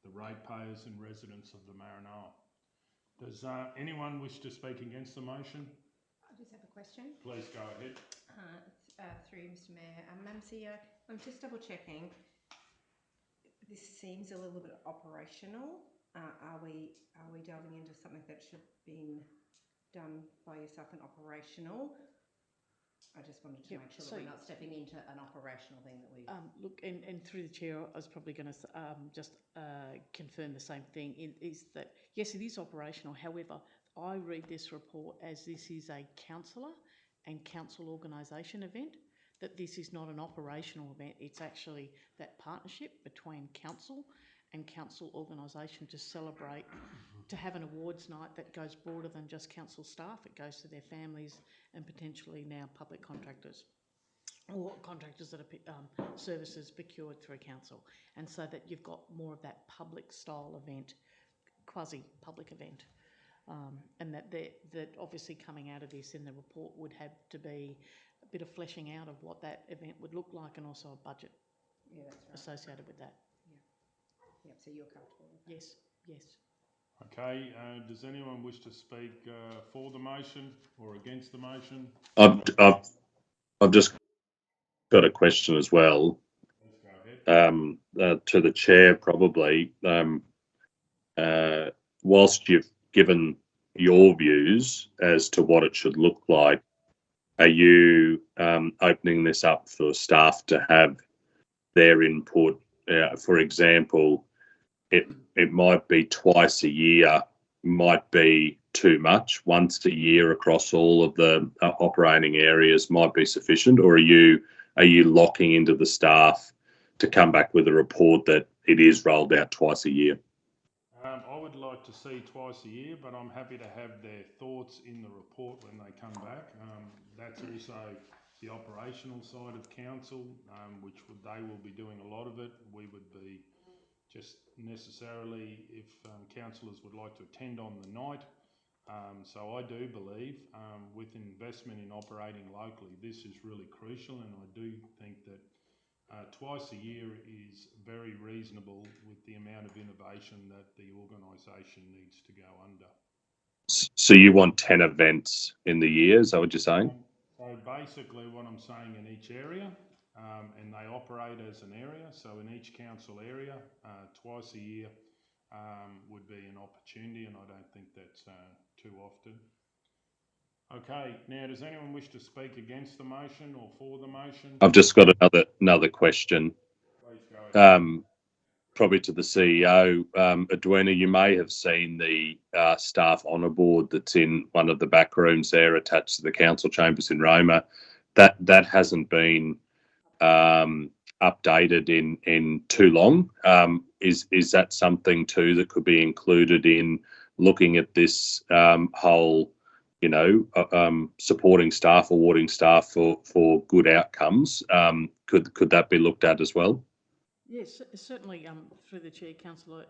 the ratepayers and residents of the Maranoa. Does anyone wish to speak against the motion? I just have a question. Please go ahead. Through Mr. Mayor. Madam CEO, I'm just double checking. This seems a little bit operational. Are we delving into something that should have been done by yourself and operational? I just wanted to make sure that we're not stepping into an operational thing that we... Look, and through the chair, I was probably going to just confirm the same thing, is that, yes, it is operational. However, I read this report as this is a councillor and council organisation event, that this is not an operational event. It's actually that partnership between council and council organisation to celebrate, to have an awards night that goes broader than just council staff. It goes to their families and potentially now public contractors or contractors that are services procured through council. And so that you've got more of that public style event, quasi-public event. And that obviously coming out of this in the report would have to be a bit of fleshing out of what that event would look like, and also a budget associated with that. Yep, so you're comfortable with that? Yes. Okay, does anyone wish to speak for the motion or against the motion? I've just got a question as well. Let's go ahead. To the chair, probably. whilst you've given your views as to what it should look like, are you opening this up for staff to have their input? For example, it might be twice a year, might be too much. Once a year across all of the operating areas might be sufficient, or are you locking into the staff to come back with a report that it is rolled out twice a year? I would like to see twice a year, but I'm happy to have their thoughts in the report when they come back. That's also the operational side of council, they will be doing a lot of it. We would be just necessarily, if councillors would like to attend on the night. So I do believe with investment in operating locally, this is really crucial, and I do think that twice a year is very reasonable with the amount of innovation that the organisation needs to go under. So you want 10 events in the year, is that what you're saying? So basically what I'm saying, in each area, and they operate as an area, so in each council area, twice a year would be an opportunity, and I don't think that's too often. Okay, now does anyone wish to speak against the motion or for the motion? I've just got another question. Please go ahead. Probably to the CEO. Edwina, you may have seen the staff honour board that's in one of the back rooms there attached to the council chambers in Roma. That hasn't been updated in too long. Is that something too that could be included in looking at this whole, supporting staff, awarding staff for good outcomes? Could that be looked at as well? Yes, certainly, through the Chair, Councillor,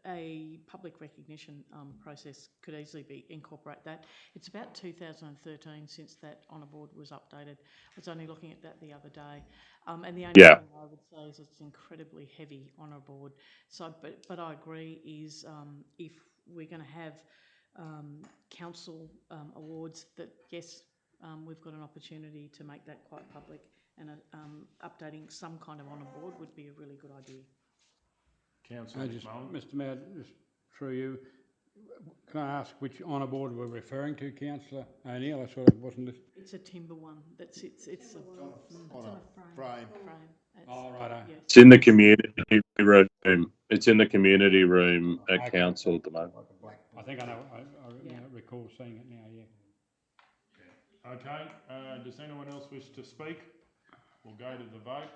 a public recognition process could easily incorporate that. It's about 2013 since that honour board was updated. I was only looking at that the other day. And the only thing I would say is it's incredibly heavy honour board. So, but I agree is if we're going to have council awards, that yes, we've got an opportunity to make that quite public, and updating some kind of honour board would be a really good idea. Councillor Mr Mayor, just through you, can I ask which honour board we're referring to, Councillor O'Neill? I sort of wasn't... It's a timber one. It's a frame. Oh, right. Yes. It's in the community room. It's in the community room at council at the moment. I think I know. I recall seeing it now. Yeah. Okay. Does anyone else wish to speak? We'll go to the vote.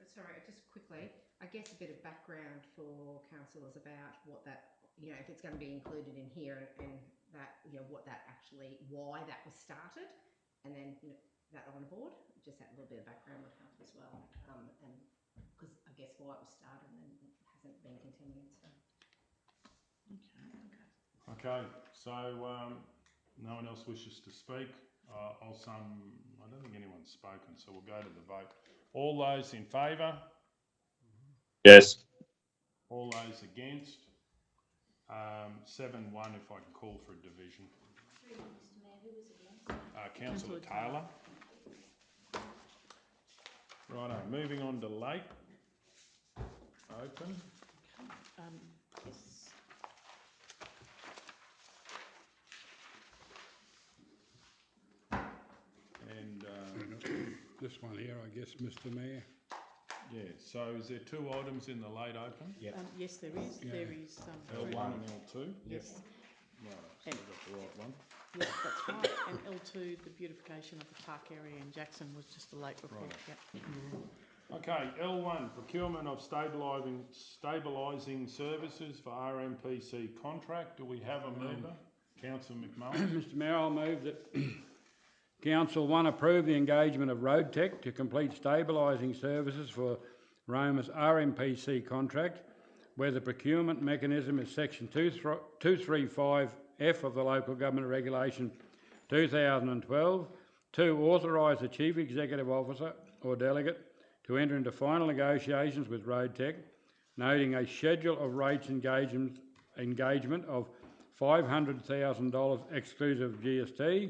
Sorry, just quickly, I guess a bit of background for councillors about what that, if it's going to be included in here, and that, what that actually, why that was started, and then, that on board, just that little bit of background would help as well. And because I guess why it was started and it hasn't been continued, so. Okay, so no one else wishes to speak. I don't think anyone's spoken, so we'll go to the vote. All those in favour? Yes. All those against? 7-1 if I can call for a division. Mr Mayor, who was against? Councillor Taylor. Righto, moving on to late. Open. Yes. And This one here, I guess, Mr Mayor. yeah, so is there two items in the late open? Yes, there is. Yeah. There is. L1 and L2? Yes. Right, so we've got the right one. Yes, that's right. And L2, the beautification of the park area in Jackson, was just a late report. Right. Yep. Okay, L1, procurement of stabilising services for RMPC contract. Do we have a mover? Councillor McMullen. Mr Mayor, I'll move that Council 1 approve the engagement of RoadTech to complete stabilising services for Roma's RMPC contract, where the procurement mechanism is section 235F of the Local Government Regulation 2012. 2, authorise the Chief Executive Officer or Delegate to enter into final negotiations with RoadTech, noting a schedule of rates engagement of $500,000 exclusive of GST,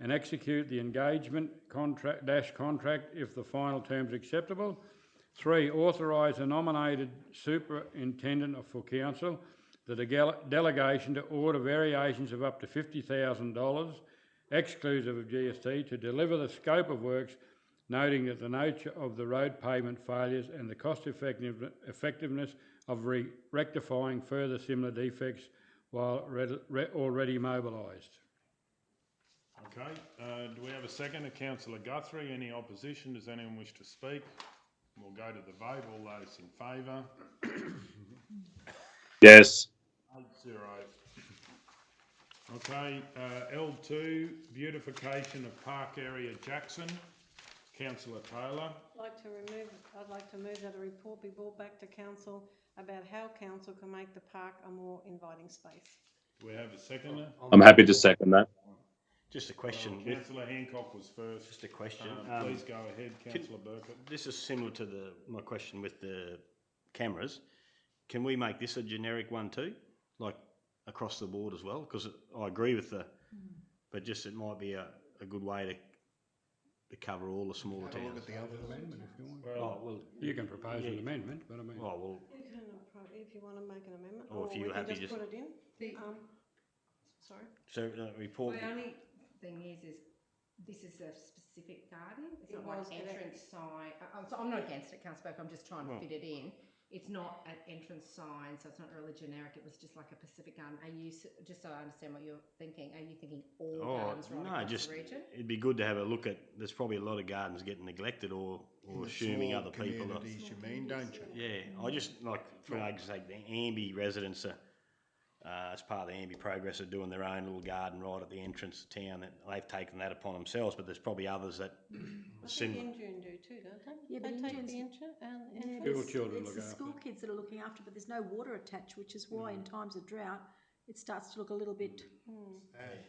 and execute the engagement contract if the final terms are acceptable. 3, authorise a nominated superintendent for council the delegation to order variations of up to $50,000, exclusive of GST, to deliver the scope of works, noting that the nature of the road pavement failures and the cost effectiveness of rectifying further similar defects while already mobilised. Okay, do we have a second to Councillor Guthrie? Any opposition? Does anyone wish to speak? We'll go to the vote. All those in favour? Yes. 8-0. Okay, L2, beautification of park area Jackson. Councillor Taylor. I'd like to move that a report be brought back to council about how council can make the park a more inviting space. Do we have a seconder? I'm happy to second that. Just a question. Councillor Hancock was first. Just a question. Please go ahead, Councillor Burkett. This is similar to my question with the cameras. Can we make this a generic one too, like across the board as well? Because I agree with but just it might be a good way to cover all the smaller towns. Look at the other amendment if you want. You can propose an amendment, but I mean. You can, if you want to make an amendment, or if we you're can happy, just put it in. Sorry. So report. The only thing is this is a specific garden. It's not like entrance sign. I'm not against it, Councillor Burke. I'm just trying to fit it in. It's not an entrance sign, so it's not really generic. It was just like a Pacific garden. Are you, just so I understand what you're thinking, are you thinking all gardens right across the region? It'd be good to have a look at, there's probably a lot of gardens getting neglected or assuming other people are. You mean, don't you? Yeah, I just like, for argument's sake, the Amby residents are, as part of the Amby Progress, are doing their own little garden right at the entrance to town. That they've taken that upon themselves, but there's probably others that are similar. Injune do too, don't they? Yeah, but they take the it's the school kids that are looking after, but there's no water attached, which is why in times of drought it starts to look a little bit sad.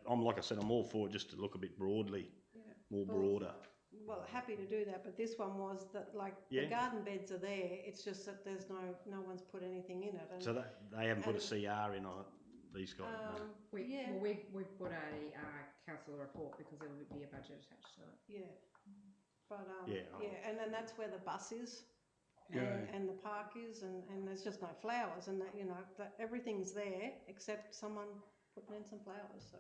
I'm like I said, I'm all for it, just to look a bit broadly, broader. Well, happy to do that, but this one was that, like, the garden beds are there. It's just that there's no one's put anything in it. And, so they haven't put a CR in on it. These guys. No. We've put a council report because there would be a budget attached to it. Yeah, but and then that's where the bus is, and the park is, and there's just no flowers, and that that everything's there except someone putting in some flowers.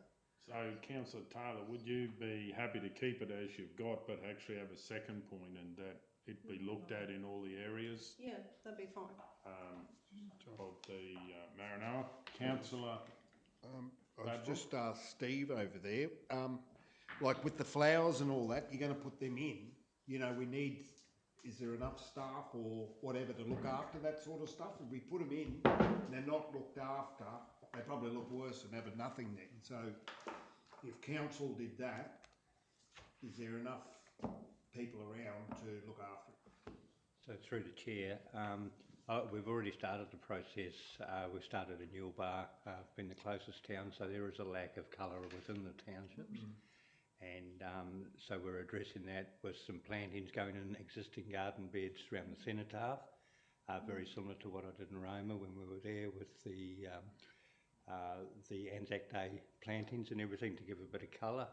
So, Councillor Taylor, would you be happy to keep it as you've got, but actually have a second point and that it be looked at in all the areas? Yeah, that'd be fine. Of the Maranoa. Councillor, I've just asked Steve over there, like with the flowers and all that, you're going to put them in, is there enough staff or whatever to look after that sort of stuff? If we put them in and they're not looked after, they probably look worse than having nothing then. So if council did that, is there enough people around to look after it? So through the chair, we've already started the process. We've started in Yuleba, been the closest town, so there is a lack of colour within the townships. And so we're addressing that with some plantings going in existing garden beds around the cenotaph, very similar to what I did in Roma when we were there with the Anzac Day plantings and everything to give a bit of colour.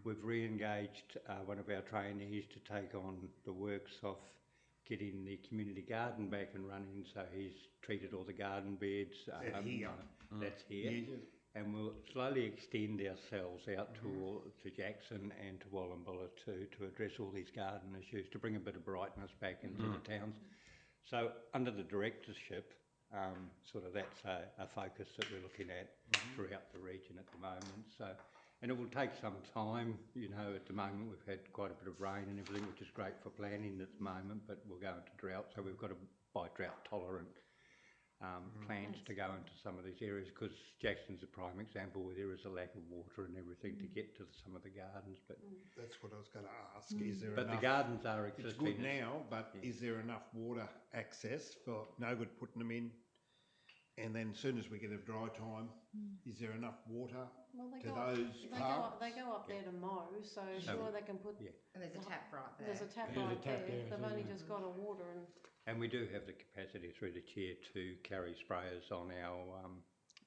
We've re-engaged one of our trainees to take on the works of getting the community garden back and running, so he's treated all the garden beds. That's here. And we'll slowly extend ourselves out to Jackson and to Wallumbilla to address all these garden issues, to bring a bit of brightness back into the towns. So under the directorship, that's a focus that we're looking at throughout the region at the moment. So, and it will take some time. At the moment we've had quite a bit of rain and everything, which is great for planting at the moment, but we'll go into drought, so we've got to buy drought tolerant plants to go into some of these areas, because Jackson's a prime example where there is a lack of water and everything to get to some of the gardens. But that's what I was going to ask. Is there enough? But the gardens are existing. It's good now, but is there enough water access for no good putting them in? And then as soon as we get a dry time, is there enough water to those parks? They go up there to mow, so sure they can put. And there's a tap right there. There's a tap right there. They've only just got a water and. And we do have the capacity through the chair to carry sprayers on our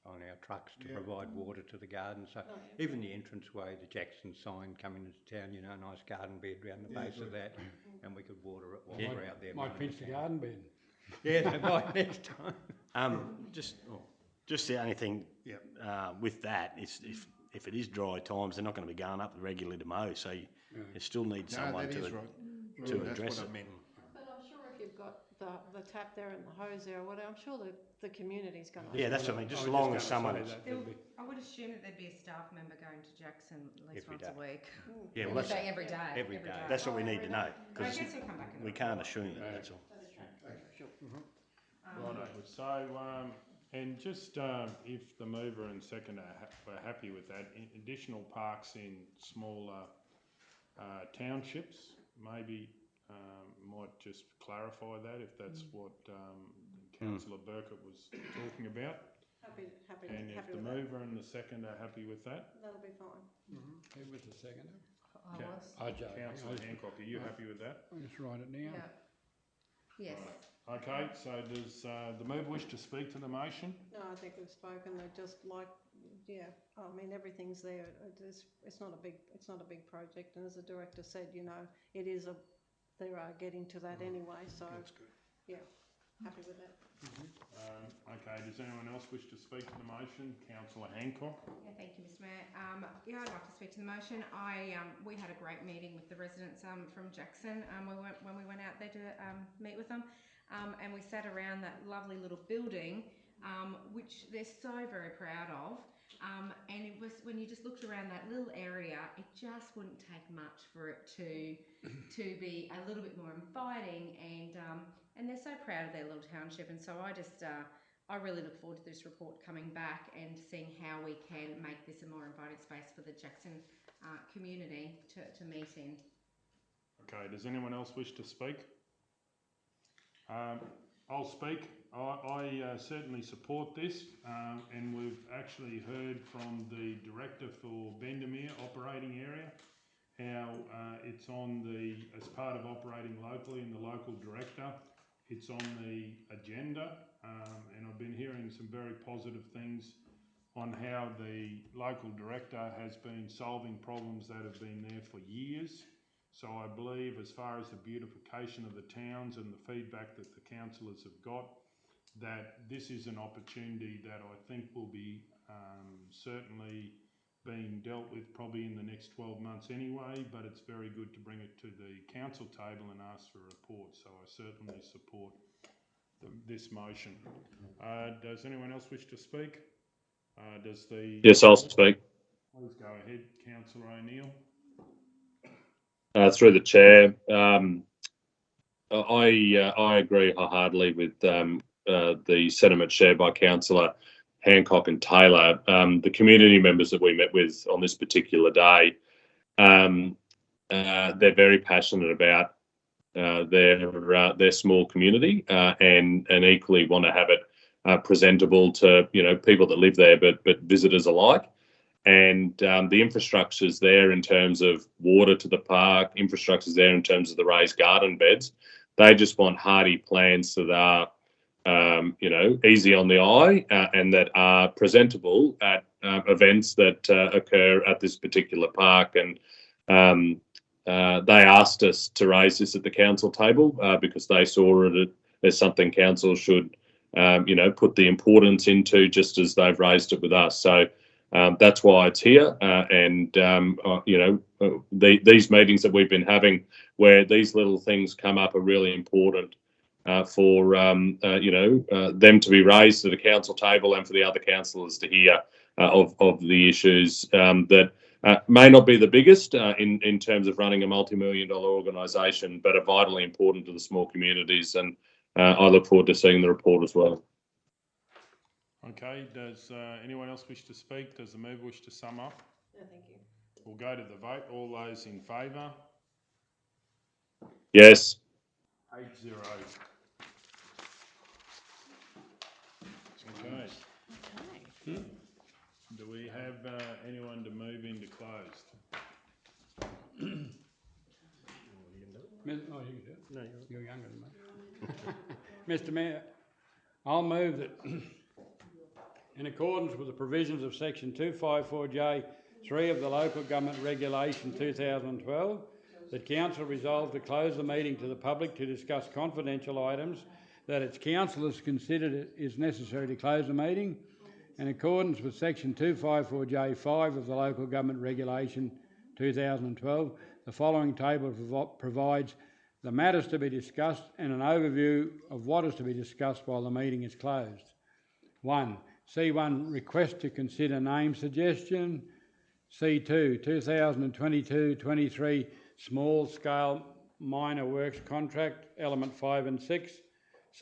on our trucks to provide water to the garden. So even the entranceway, the Jackson sign coming into town, you know, a nice garden bed around the base of that, and we could water it while we're out there. Might finish the garden bed. Yeah, they might next time. Just the only thing with that is if it is dry times, they're not going to be going up regularly to mow, so you still need someone to address it. But I'm sure if you've got the tap there and the hose there or whatever, I'm sure the community's going to... Yeah, that's what I mean, just as long as someone... I would assume that there'd be a staff member going to Jackson at least once a week. Yeah, well, that's... Every day. Every day. That's what we need to know, I guess he'll come back and... we can't assume that, that's all. Righto, so, and just if the mover and second are happy with that, additional parks in smaller townships, maybe might just clarify that if that's what Councillor Burkett was talking about. Happy and if the with mover and the second are happy with that? That'll be fine. Who was the seconder? Councillor Hancock, are you happy with that? I'll just write it down. Yes. Right. Okay, so does the mover wish to speak to the motion? No, I think we've spoken. They're just like, I mean, everything's there. It's not a big project, and as the director said, you know, they are getting to that anyway. So that's good. Yeah, happy with that. Okay, does anyone else wish to speak to the motion? Councillor Hancock. Yeah, thank you, Mr. Mayor. I'd like to speak to the motion. We had a great meeting with the residents from Jackson. When we went out there to meet with them, and we sat around that lovely little building, which they're so very proud of. And it was, when you just looked around that little area, it just wouldn't take much for it to be a little bit more inviting, and they're so proud of their little township. And so I really look forward to this report coming back and seeing how we can make this a more inviting space for the Jackson community to meet in. Okay, does anyone else wish to speak? I'll speak. I certainly support this, and we've actually heard from the Director for Bendemeer operating area how it's on as part of operating locally, and the local director, it's on the agenda, and I've been hearing some very positive things on how the local director has been solving problems that have been there for years. So I believe, as far as the beautification of the towns and the feedback that the councillors have got, that this is an opportunity that I think will be certainly being dealt with probably in the next 12 months anyway, but it's very good to bring it to the council table and ask for a report. So I certainly support this motion. Does anyone else wish to speak? Yes, I'll speak. Please go ahead, Councillor O'Neill. Through the chair, I agree wholeheartedly with the sentiment shared by Councillor Hancock and Taylor. The community members that we met with on this particular day, they're very passionate about their small community, and equally want to have it presentable to people that live there, but visitors alike. And the infrastructure's there in terms of water to the park, infrastructure's there in terms of the raised garden beds. They just want hardy plans that are, easy on the eye, and that are presentable at events that occur at this particular park. And they asked us to raise this at the council table because they saw it as something council should, put the importance into, just as they've raised it with us. So that's why it's here. These meetings that we've been having where these little things come up are really important for them to be raised at a council table, and for the other councillors to hear of the issues that may not be the biggest in terms of running a multi-million-dollar organisation, but are vitally important to the small communities. And I look forward to seeing the report as well. Okay, does anyone else wish to speak? Does the mover wish to sum up? No, thank you. We'll go to the vote. All those in favour? Yes. 8-0. Okay. Do we have anyone to move into closed? You can do it. No, you're younger than me. Mr. Mayor, I'll move that in accordance with the provisions of section 254J3 of the Local Government Regulation 2012, that council resolved to close the meeting to the public to discuss confidential items that its councillors considered it is necessary to close the meeting. In accordance with section 254J5 of the Local Government Regulation 2012, the following table provides the matters to be discussed and an overview of what is to be discussed while the meeting is closed. 1. C1, request to consider name suggestion. C2, 2022-23 small scale minor works contract, element 5 and 6.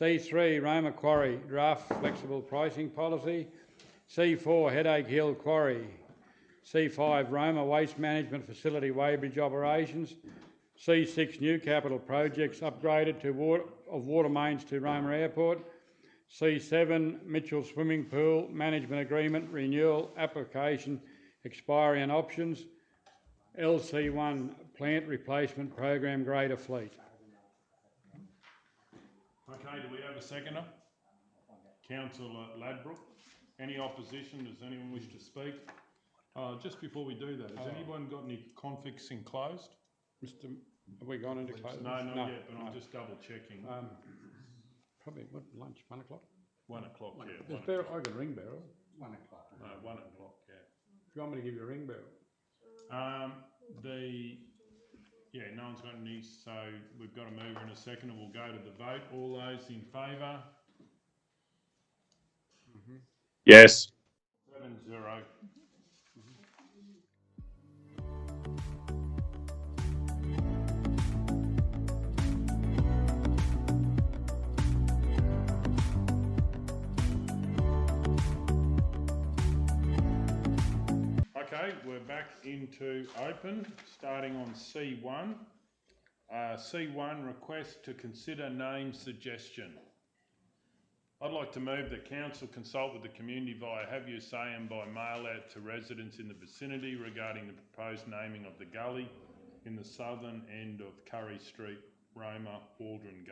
C3, Roma Quarry draft flexible pricing policy. C4, Headache Hill Quarry. C5, Roma Waste Management Facility Weighbridge operations. C6, new capital projects upgraded to water mains to Roma Airport. C7, Mitchell Swimming Pool Management Agreement renewal application expiry and options. LC1, plant replacement program grader fleet. Okay, do we have a seconder? Councillor Ladbrook. Any opposition? Does anyone wish to speak? Just before we do that, has anyone got any conflicts in closed? Mr. Have we gone into closed? No, not yet, but I'm just double checking. Probably what, lunch, 1 o'clock? 1 o'clock, yeah. There's barrel, I got ring barrel. 1 o'clock. No, 1 o'clock, yeah. Do you want me to give you a ring barrel? No one's got any, so we've got a mover in a second and we'll go to the vote. All those in favour? Yes. 7-0. Okay, we're back into open, starting on C1. C1, request to consider name suggestion. I'd like to move that council consult with the community via Have You Say and by mail out to residents in the vicinity regarding the proposed naming of the gully in the southern end of Curry Street, Roma, Waldron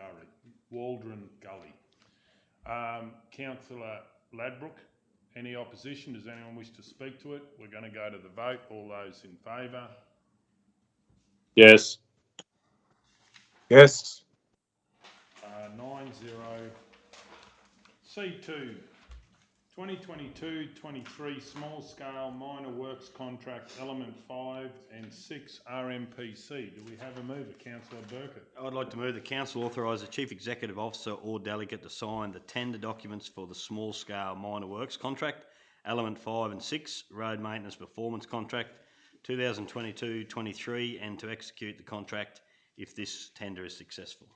Gully. Councillor Ladbrook, any opposition? Does anyone wish to speak to it? We're going to go to the vote. All those in favour? Yes. Yes. 9-0. C2, 2022-23 small scale minor works contract, element 5 and 6 RMPC. Do we have a mover? Councillor Burkett. I'd like to move the council authorise the Chief Executive Officer or delegate to sign the tender documents for the small scale minor works contract, element 5 and 6 road maintenance performance contract, 2022-23, and to execute the contract if this tender is successful.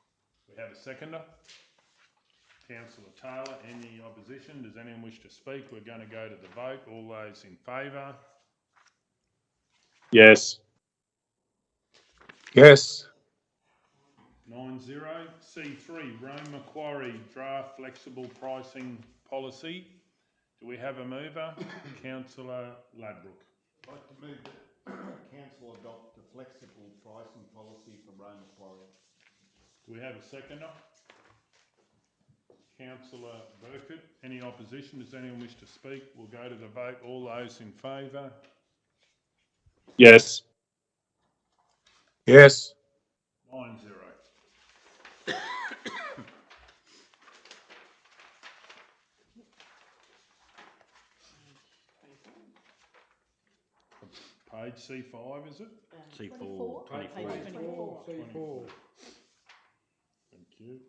We have a seconder. Councillor Taylor, any opposition? Does anyone wish to speak? We're going to go to the vote. All those in favour? Yes. Yes. 9-0. C3, Roma Quarry draft flexible pricing policy. Do we have a mover? Councillor Ladbrook. I'd like to move that council adopt the flexible pricing policy for Roma Quarry. Do we have a seconder? Councillor Burkett. Any opposition? Does anyone wish to speak? We'll go to the vote. All those in favour? Yes. Yes. 9-0. Page C5, is it? C4, 24. C4. Thank you.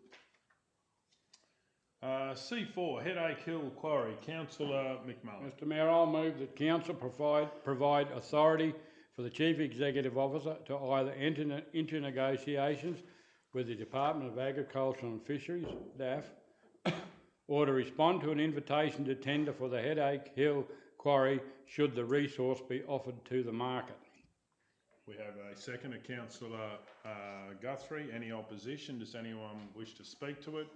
C4, Headache Hill Quarry. Councillor McMullen. Mr Mayor, I'll move that council provide authority for the Chief Executive Officer to either enter into negotiations with the Department of Agriculture and Fisheries, DAF, or to respond to an invitation to tender for the Headache Hill Quarry should the resource be offered to the market. We have a seconder, Councillor Guthrie. Any opposition? Does anyone wish to speak to it?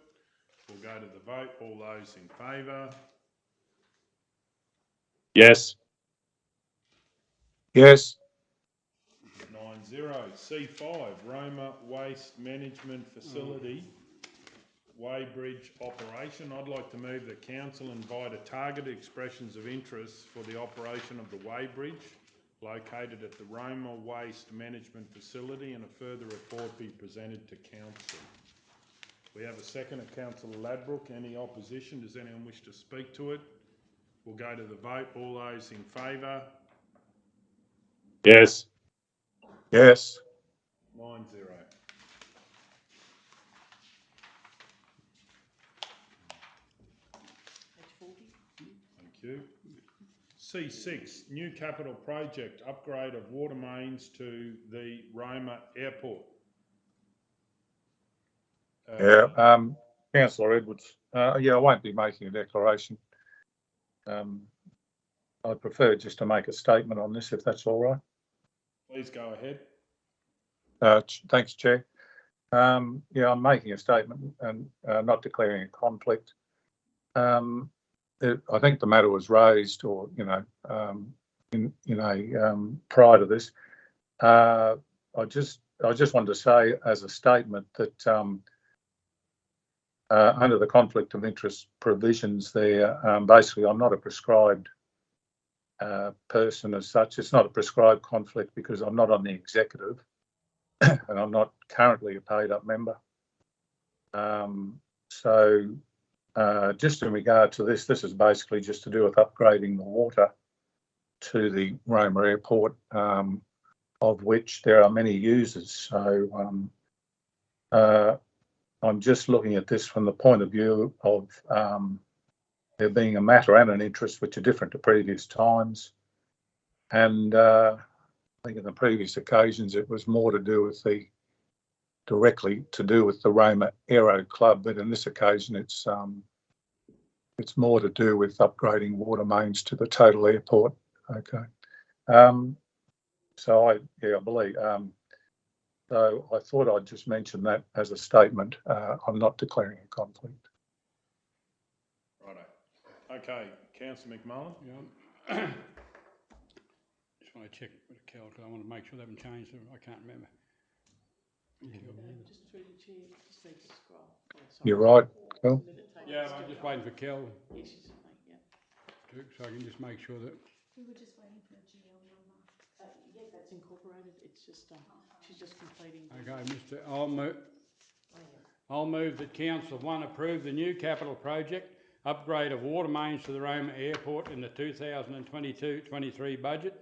We'll go to the vote. All those in favour? Yes. Yes. 9-0. C5, Roma Waste Management Facility Weighbridge operation. I'd like to move that council invite a targeted expressions of interest for the operation of the Weighbridge located at the Roma Waste Management Facility, and a further report be presented to council. We have a second at Councillor Ladbrook. Any opposition? Does anyone wish to speak to it? We'll go to the vote. All those in favour? Yes. Yes. 9-0. Page 40. Thank you. C6, new capital project, upgrade of water mains to the Roma Airport. Councillor Edwards. Yeah, I won't be making a declaration. I'd prefer just to make a statement on this, if that's all right. Please go ahead. Thanks, Chair. Yeah, I'm making a statement and not declaring a conflict. I think the matter was raised, or prior to this. I just wanted to say as a statement that under the conflict of interest provisions, there basically I'm not a prescribed person as such. It's not a prescribed conflict because I'm not on the executive and I'm not currently a paid up member. So just in regard to this is basically just to do with upgrading the water to the Roma Airport, of which there are many users. So I'm just looking at this from the point of view of there being a matter and an interest which are different to previous times. And I think in the previous occasions it was more to do with directly to do with the Roma Aero Club, but in this occasion it's more to do with upgrading water mains to the total airport. Okay. So I believe. So I thought I'd just mention that as a statement. I'm not declaring a conflict. Righto. Okay, Councillor McMullen. Yeah. Just want to check with Kel, because I want to make sure they haven't changed it. I can't remember. Just through the chair, just need to scroll. Oh, You're right, Kel. Yeah, I'm just waiting for Kel. Yes, she's yeah. So I can just make sure that. We were just waiting for a GL number. Yeah, that's incorporated. It's just she's just completing. Okay, I'll move that Council 1 approve the new capital project upgrade of water mains to the Roma Airport in the 2022-23 budget.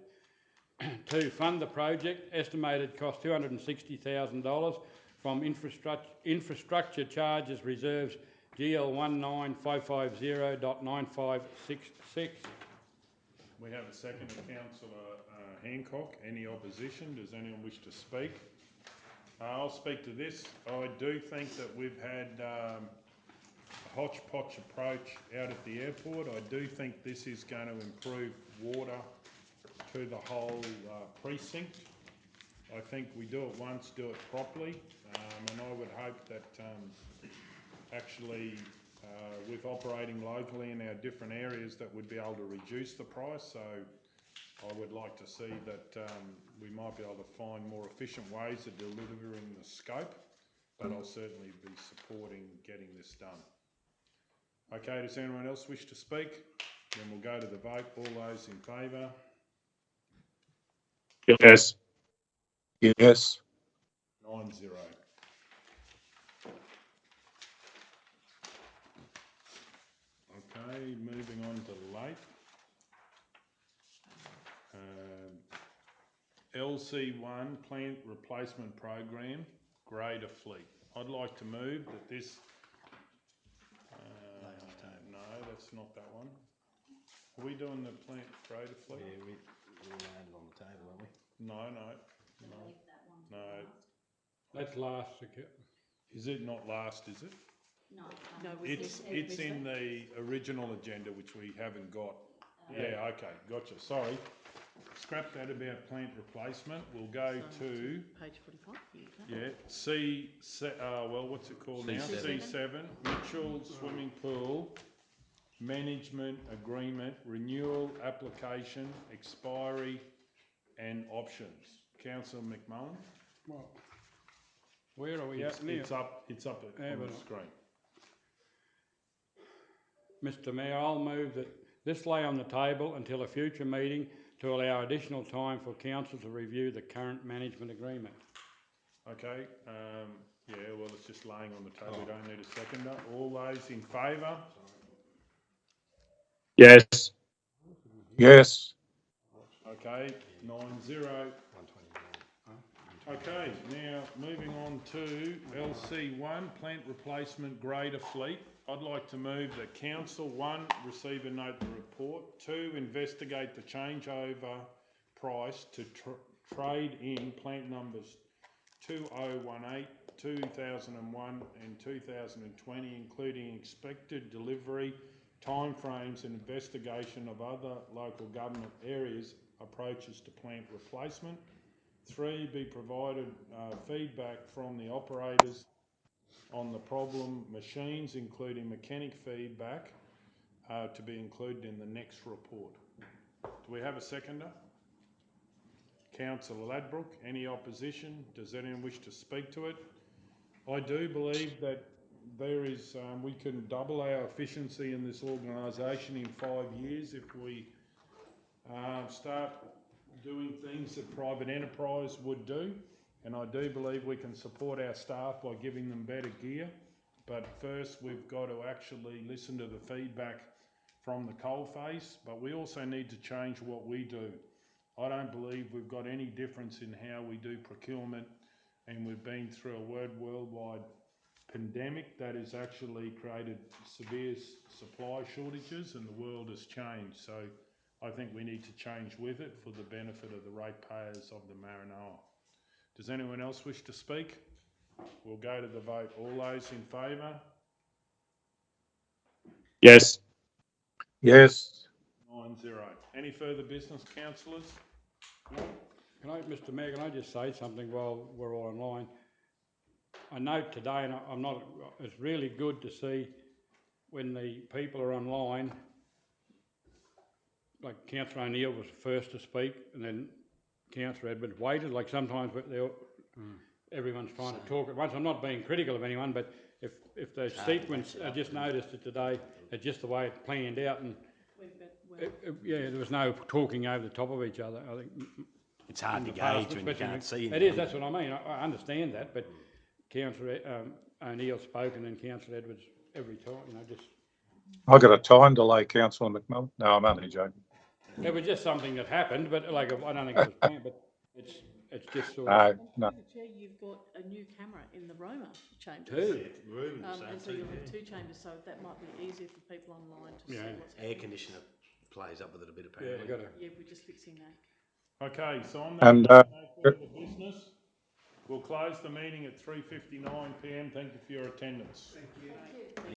2, fund the project, estimated cost $260,000 from infrastructure charges reserves GL 19550.9566. We have a second of Councillor Hancock. Any opposition? Does anyone wish to speak? I'll speak to this. I do think that we've had a hodgepodge approach out at the airport. I do think this is going to improve water to the whole precinct. I think we do it once, do it properly, and I would hope that actually with operating locally in our different areas that we'd be able to reduce the price. So I would like to see that we might be able to find more efficient ways of delivering the scope, but I'll certainly be supporting getting this done. Okay, does anyone else wish to speak? Then we'll go to the vote. All those in favour? Yes. Yes. 9-0. Okay, moving on to late. LC1 Plant Replacement Program, Grader Fleet. I'd like to move that this... no, that's not that one. Are we doing the Plant Grader Fleet? Yeah, we landed on the table, aren't we? No. That's last. Is it not last, is it? No. It's in the original agenda, which we haven't got. Yeah, okay, gotcha. Sorry. Scrap that about plant replacement. We'll go to page 45. What's it called now? C7. C7. Mitchell Swimming Pool Management Agreement Renewal Application Expiry and Options. Councillor McMullen. Well, where are we at now? It's up on the screen. Mr Mayor, I'll move that this lay on the table until a future meeting to allow additional time for council to review the current management agreement. Okay, yeah, well, it's just laying on the table, we don't need a seconder. All those in favour? Yes. Yes. Okay, 9-0. Okay, now moving on to LC1, plant replacement grader fleet. I'd like to move that Council 1, receive and note the report. 2, investigate the changeover price to trade in plant numbers 2018, 2001 and 2020, including expected delivery, timeframes and investigation of other local government areas approaches to plant replacement. 3, be provided feedback from the operators on the problem machines, including mechanic feedback, to be included in the next report. Do we have a seconder? Councillor Ladbroke, any opposition? Does anyone wish to speak to it? I do believe that there is, we can double our efficiency in this organisation in 5 years if we start doing things that private enterprise would do, and I do believe we can support our staff by giving them better gear, but first we've got to actually listen to the feedback from the coalface, but we also need to change what we do. I don't believe we've got any difference in how we do procurement, and we've been through a worldwide pandemic that has actually created severe supply shortages, and the world has changed. So I think we need to change with it for the benefit of the ratepayers of the Maranoa. Does anyone else wish to speak? We'll go to the vote. All those in favour? Yes. Yes. 9-0. Any further business, councillors? No? Mr Mayor, can I just say something while we're all online? I note today, and it's really good to see when the people are online, like Councillor O'Neill was first to speak, and then Councillor Edwards waited. Like sometimes everyone's trying to talk at once. I'm not being critical of anyone, but if the sequence, I just noticed it today, it's just the way it planned out, and yeah, there was no talking over the top of each other. I think it's hard to gauge when you can't see. It is. That's what I mean. I understand that, but Councillor O'Neill spoke, and then Councillor Edwards every time. Just. I got a time delay, Councillor McMillan. No, I'm only joking. It was just something that happened, but I don't think it was planned. But it's just sort of. No. Chair, you've got a new camera in the Roma chambers. 2 rooms. And so you'll have 2 chambers, so that might be easier for people online to see what's happening. Air conditioner plays up with it a bit apparently. Yeah, we're just fixing that. Okay, so on that no further business. We'll close the meeting at 3:59 p.m. Thank you for your attendance. Thank you.